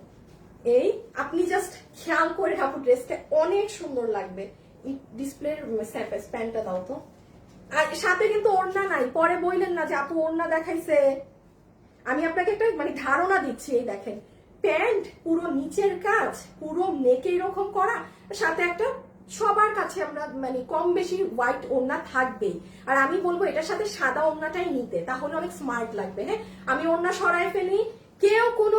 এই আপনি জাস্ট খেয়াল করে আপু ড্রেসটা অনেক সুন্দর লাগবে। ডিসপ্লের প্যান্টটা দাও তো। আর সাথে কিন্তু ওড়না নাই, পরে বললেন না যে আপু ওড়না দেখাইছে। আমি আপনাকে একটা মানে ধারণা দিচ্ছি, এই দেখেন প্যান্ট পুরো নিচের কাজ, পুরো নেকে এরকম করা, সাথে একটা সবার কাছে আমরা মানে কম বেশি হোয়াইট ওড়না থাকবেই। আর আমি বলবো এটার সাথে সাদা ওড়নাটাই নিতে, তাহলে অনেক স্মার্ট লাগবে। হ্যাঁ আমি ওড়না সরাই ফেলি, কেউ কোনো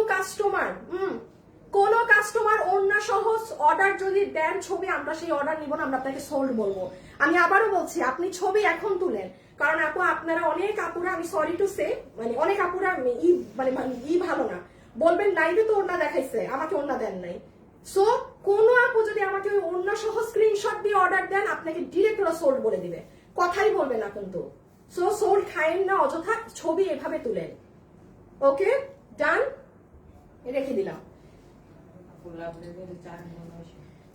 কাস্টমার ওড়না সহ অর্ডার যদি দেন ছবি, আমরা সেই অর্ডার নিব না, আমরা আপনাকে সোল্ড বলবো। আমি আবারও বলছি আপনি ছবি এখন তুলেন, কারণ আপু আপনারা অনেক আপুরা, আমি সরি টু সে মানে অনেক আপুরা মানে ভালো না, বলবেন লাইভে তো ওড়না দেখাইছে আমাকে ওড়না দেন নাই। সো কোন আপু যদি আমাকে ওই ওড়না সহ স্ক্রিনশট দিয়ে অর্ডার দেন, আপনাকে ডিরেক্ট ওরা সোল্ড বলে দিবে, কথাই বলবে না কিন্তু। সো সোল্ড খায়েন না অযথা, ছবি এভাবে তুলেন। ওকে ডান, রেখে দিলাম।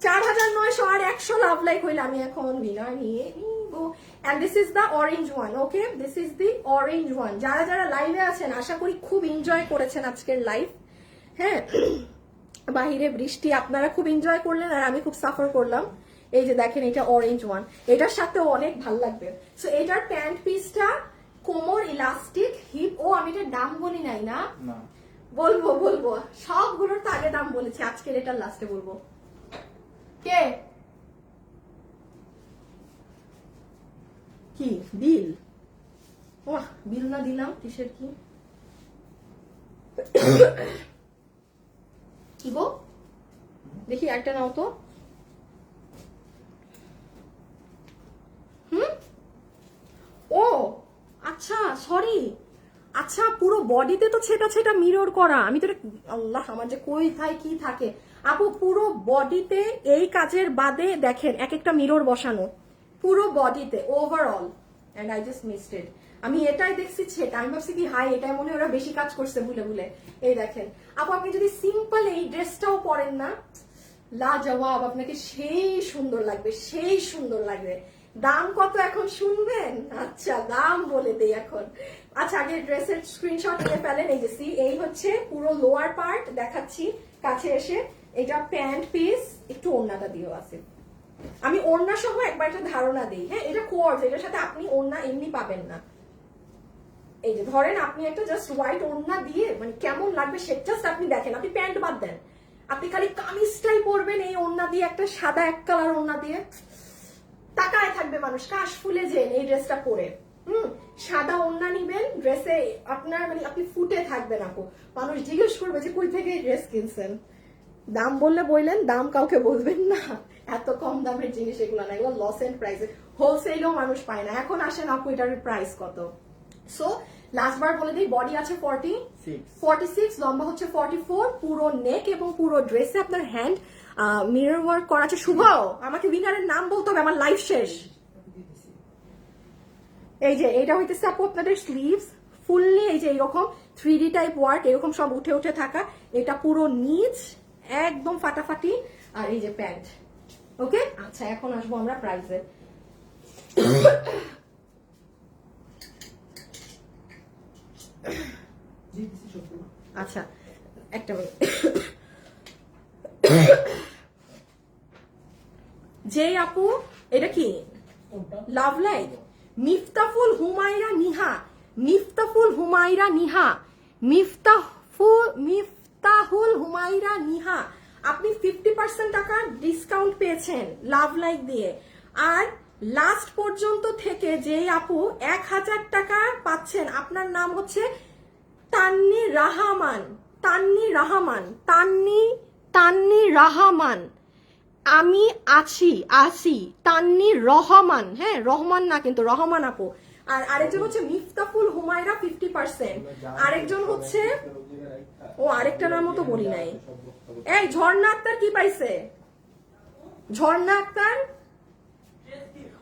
4900 আর 100 লাভ লাইক হইলে আমি এখন উইনার নিয়ে নিব। And this is the orange one. Okay this is the orange one. যারা যারা লাইভে আছেন আশা করি খুব এনজয় করেছেন আজকের লাইভ। হ্যাঁ বাহিরে বৃষ্টি, আপনারা খুব এনজয় করলেন আর আমি খুব সাফার করলাম। এই যে দেখেন এটা অরেঞ্জ ওয়ান, এটার সাথে অনেক ভালো লাগবে। সো এটার প্যান্ট পিসটা কোমর ইলাস্টিক, হিপ। ও আমি এটার দাম বলি নাই না, বলবো সবগুলোর তো আগে দাম বলেছি, আজকের এটার লাস্টে বলবো। কে কি বিল? ও বিল না দিলাম কিসের কি কি গো, দেখি একটা নাও তো। ও আচ্ছা সরি, আচ্ছা পুরো বডিতে তো ছেটা মিরর করা। আমি তো আল্লাহ আমার যে কই থাই কি থাকে আপু, পুরো বডিতে এই কাজের বাদে দেখেন এক একটা মিরর বসানো পুরো বডিতে overall. And I just missed it. আমি এটাই দেখছি ছেটা, আমি ভাবছি কি হাই এটাই মনে ওরা বেশি কাজ করছে ভুলে। এই দেখেন আপু, আপনি যদি সিম্পল এই ড্রেসটাও পরেন না, লাজবাব, আপনাকে সেই সুন্দর লাগবে। দাম কত এখন শুনবেন? আচ্ছা দাম বলে দেই এখন। আচ্ছা আগে ড্রেসের স্ক্রিনশট নিয়ে ফেলেন। এই যে সি, এই হচ্ছে পুরো লোয়ার পার্ট দেখাচ্ছি কাছে এসে। এটা প্যান্ট পিস, একটু ওড়নাটা দিও আছে। আমি ওড়না সহ একবার একটা ধারণা দিই। হ্যাঁ এটা কোয়ার্স, এটার সাথে আপনি ওড়না এমনি পাবেন না। এই যে ধরেন আপনি একটা জাস্ট হোয়াইট ওড়না দিয়ে মানে কেমন লাগবে সে জাস্ট আপনি দেখেন, আপনি প্যান্ট বাদ দেন, আপনি খালি কামিজটাই পরবেন এই ওড়না দিয়ে, একটা সাদা এক কালার ওড়না দিয়ে, তাকায় থাকবে মানুষ কাশ ফুলে যেন এই ড্রেসটা পরে। সাদা ওড়না নিবেন, ড্রেসে আপনার মানে আপনি ফুটে থাকবেন আপু, মানুষ জিজ্ঞেস করবে যে কই থেকে এই ড্রেস কিনছেন। দাম বললে বললেন, দাম কাউকে বলবেন না, এত কম দামের জিনিস এগুলো না, এগুলো লস এন্ড প্রাইসে, হোলসেলেও মানুষ পায় না। এখন আসেন আপু এটার প্রাইস কত। সো লাস্ট বার বলে দিই, বডি আছে 46, লম্বা হচ্ছে 44, পুরো নেক এবং পুরো ড্রেসে আপনার হ্যান্ড মিরর ওয়ার্ক করা আছে। শুভ আমাকে উইনারের নাম বলতে হবে, আমার লাইফ শেষ। এই যে এটা হইতেছে আপু আপনাদের স্লিভস, ফুললি এই যে এইরকম 3D টাইপ ওয়ার্ক, এরকম সব উঠে উঠে থাকা, এটা পুরো নিচ একদম ফাটাফাটি, আর এই যে প্যান্ট। ওকে, আচ্ছা এখন আসবো আমরা প্রাইসে। আচ্ছা একটা মিনিট, যে আপু এটা কি লাভ লাইক মিফতাহুল হুমায়রা নিহা, মিফতাহুল হুমায়রা নিহা, মিফতাহুল হুমায়রা নিহা, আপনি 50% টাকা ডিসকাউন্ট পেয়েছেন লাভ লাইক দিয়ে। আর লাস্ট পর্যন্ত থেকে যে আপু 1000 টাকা পাচ্ছেন, আপনার নাম হচ্ছে তান্নি রাহমান, তান্নি রাহমান, তান্নি রাহমান, আমি আসি তান্নি রহমান, হ্যাঁ রহমান না কিন্তু রহমান আপু। আর আরেকজন হচ্ছে মিফতাহুল হুমায়রা 50%, আরেকজন হচ্ছে ও আরেকটা নামও তো বলি নাই। এই ঝর্ণা আক্তার কি পাইছে? ঝর্ণা আক্তার,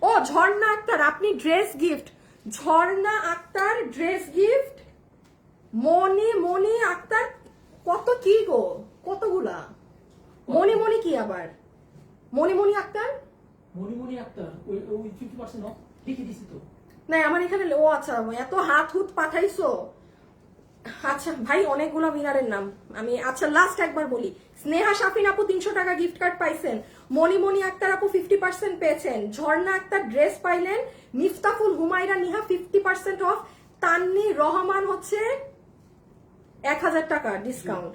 ও ঝর্ণা আক্তার আপনি ড্রেস গিফট, ঝর্ণা আক্তার ড্রেস গিফট। মনি আক্তার কত কি গো, কতগুলা মনি কি আবার মনি আক্তার, মণিমণি আক্তার ওই 50% অফ লিখে দিছি তো। না আমার এখানে, ও আচ্ছা এত হাত হুত পাঠাইছো। আচ্ছা ভাই অনেকগুলো উইনারের নাম আমি, আচ্ছা লাস্ট একবার বলি, স্নেহা শাফিন আপু 300 টাকা গিফট কার্ড পাইছেন, মনি আক্তার আপু 50% পেয়েছেন, ঝর্ণা আক্তার ড্রেস পাইলেন, মিফতাহুল হুমায়রা নিহা 50% অফ, তান্নি রহমান হচ্ছে 1000 টাকা ডিসকাউন্ট।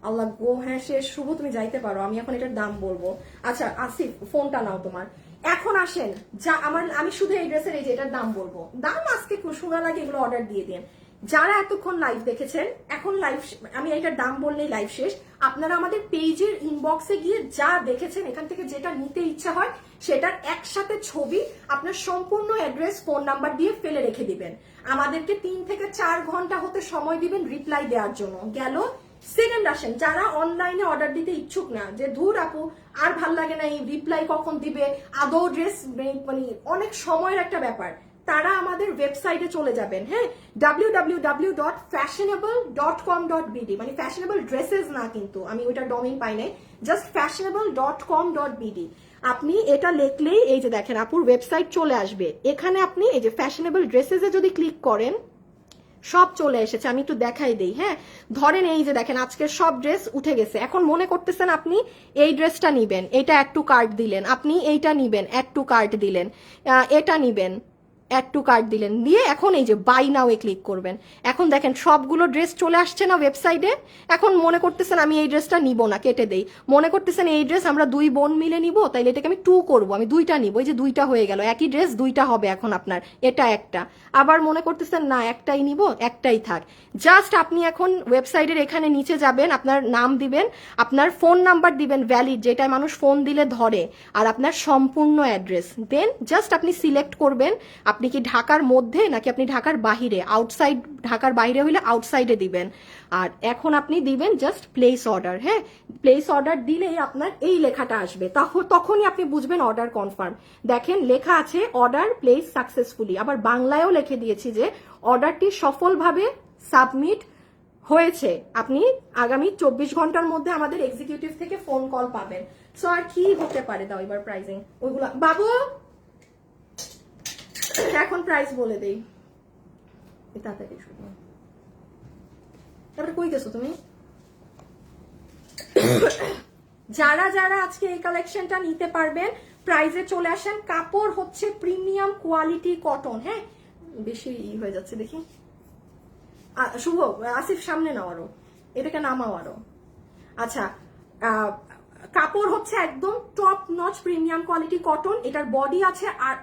আল্লাহ গো, হ্যাঁ শেষ। শুভ তুমি যাইতে পারো, আমি এখন এটার দাম বলবো। আচ্ছা আসিফ ফোনটা নাও তোমার। এখন আসেন যা আমি শুধু এই ড্রেসের এই যে এটার দাম বলবো, দাম আজকে শোনা লাগে এগুলো অর্ডার দিয়ে দিন। যারা এতক্ষণ লাইভ দেখেছেন, এখন লাইভ আমি এইটার দাম বললেই লাইভ শেষ। আপনারা আমাদের পেজের ইনবক্সে গিয়ে যা দেখেছেন এখান থেকে যেটা নিতে ইচ্ছা হয় সেটার একসাথে ছবি, আপনার সম্পূর্ণ অ্যাড্রেস, ফোন নাম্বার দিয়ে ফেলে রেখে দিবেন। আমাদেরকে 3 থেকে 4 ঘন্টা হতে সময় দিবেন রিপ্লাই দেওয়ার জন্য। গেল সেকেন্ড আসেন, যারা অনলাইনে অর্ডার দিতে ইচ্ছুক না, যে ধুর আপু আর ভাল লাগে না এই রিপ্লাই কখন দিবে, আদৌ ড্রেস মানে অনেক সময়ের একটা ব্যাপার, তারা আমাদের ওয়েবসাইটে চলে যাবেন। হ্যাঁ, www.fashionable.com.bd, মানে ফ্যাশনেবল ড্রেসেস না কিন্তু, আমি ওইটা ডোমেইন পাই নাই, জাস্ট fashionable.com.bd। আপনি এটা লিখলেই এই যে দেখেন আপুর ওয়েবসাইট চলে আসবে। এখানে আপনি এই যে ফ্যাশনেবল ড্রেসেসে যদি ক্লিক করেন সব চলে এসেছে। আমি একটু দেখাই দেই। হ্যাঁ, ধরেন এই যে দেখেন আজকের সব ড্রেস উঠে গেছে। এখন মনে করতেছেন আপনি এই ড্রেসটা নিবেন, এটা অ্যাড টু কার্ট দিলেন, আপনি এইটা নিবেন, অ্যাড টু কার্ট দিলেন, এটা নিবেন, অ্যাড টু কার্ট দিলেন, দিয়ে এখন এই যে বাই নাও এ ক্লিক করবেন। এখন দেখেন সবগুলো ড্রেস চলে আসছে না ওয়েবসাইটে। এখন মনে করতেছেন আমি এই ড্রেসটা নিব না, কেটে দেই। মনে করতেছেন এই ড্রেস আমরা 2 বোন মিলে নিব, তাইলে এটাকে আমি 2 করবো, আমি 2টা নিব, এই যে 2টা হয়ে গেল, একই ড্রেস 2টা হবে এখন আপনার, এটা একটা। আবার মনে করতেছেন না একটাই নিব, একটাই থাক। জাস্ট আপনি এখন ওয়েবসাইটের এখানে নিচে যাবেন, আপনার নাম দিবেন, আপনার ফোন নাম্বার দিবেন ভ্যালিড, যেটায় মানুষ ফোন দিলে ধরে, আর আপনার সম্পূর্ণ অ্যাড্রেস, দেন জাস্ট আপনি সিলেক্ট করবেন আপনি কি ঢাকার মধ্যে নাকি আপনি ঢাকার বাহিরে। আউটসাইড, ঢাকার বাইরে হইলে আউটসাইডে দিবেন। আর এখন আপনি দিবেন জাস্ট প্লেস অর্ডার। হ্যাঁ, প্লেস অর্ডার দিলেই আপনার এই লেখাটা আসবে, তখনই আপনি বুঝবেন অর্ডার কনফার্ম। দেখেন লেখা আছে অর্ডার প্লেস সাকসেসফুলি, আবার বাংলায়ও লিখে দিয়েছি যে অর্ডারটি সফলভাবে সাবমিট হয়েছে। আপনি আগামী 24 ঘন্টার মধ্যে আমাদের এক্সিকিউটিভ থেকে ফোন কল পাবেন। সো আর কি হতে পারে, দাও এবার প্রাইসিং ওইগুলা। বাবু এখন প্রাইস বলে দেই, তাড়াতাড়ি শুনো। তারপরে কই গেছো তুমি? যারা যারা আজকে এই কালেকশনটা নিতে পারবেন প্রাইজে চলে আসেন। কাপড় হচ্ছে প্রিমিয়াম কোয়ালিটি কটন। হ্যাঁ, বেশি হয়ে যাচ্ছে দেখি, শুভ, আসিফ সামনে নাও আরো, এটাকে নামাও আরো। আচ্ছা, কাপড় হচ্ছে একদম top notch premium quality cotton. এটার বডি আছে আর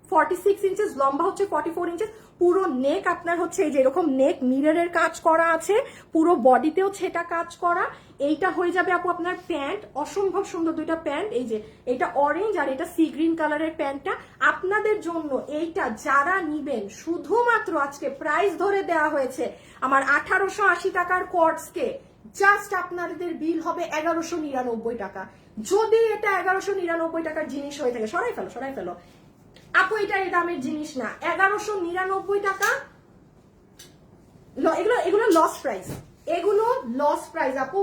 46 ইঞ্চেস, লম্বা হচ্ছে 44 ইঞ্চেস। পুরো নেক আপনার হচ্ছে এই যে এরকম নেক মিররের কাজ করা আছে, পুরো বডিতেও ছেটা কাজ করা। এইটা হয়ে যাবে আপু আপনার প্যান্ট, অসম্ভব সুন্দর দুইটা প্যান্ট। এই যে এটা অরেঞ্জ আর এটা সি গ্রিন কালারের প্যান্টটা আপনাদের জন্য। এইটা যারা নিবেন শুধুমাত্র আজকে প্রাইস ধরে দেওয়া হয়েছে আমার 1880 টাকার কর্ডসকে, জাস্ট আপনাদের বিল হবে 1199 টাকা। যদি এটা 1199 টাকার জিনিস হয়ে থাকে, সরাই ফেলো আপু, এটা এই দামের জিনিস না। 1199 টাকা, এগুলো লস প্রাইস, এগুলো লস প্রাইস আপু।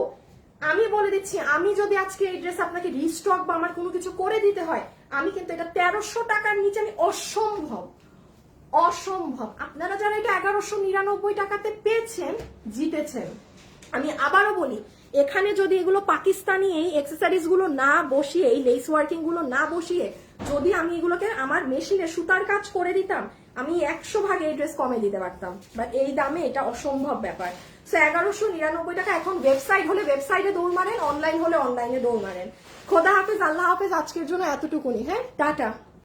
আমি বলে দিচ্ছি, আমি যদি আজকে এই ড্রেস আপনাকে রিস্টক বা আমার কোনো কিছু করে দিতে হয়, আমি কিন্তু এটা 1300 টাকার নিচে আমি অসম্ভব। আপনারা যারা এটা 1199 টাকাতে পেয়েছেন, জিতেছেন। আমি আবারও বলি, এখানে যদি এগুলো পাকিস্তানি এই এক্সেসরিজ গুলো না বসিয়ে, এই লেস ওয়ার্কিং গুলো না বসিয়ে, যদি আমি এগুলোকে আমার মেশিনে সুতার কাজ করে দিতাম, আমি 100 ভাগ এই ড্রেস কমে দিতে পারতাম। বাট এই দামে এটা অসম্ভব ব্যাপার। সো 1199 টাকা। এখন ওয়েবসাইট হলে ওয়েবসাইটে দৌড় মারেন, অনলাইন হলে অনলাইনে দৌড় মারেন। খোদা হাফেজ, আল্লাহ হাফেজ, আজকের জন্য এতটুকুনি। হ্যাঁ, টাটা।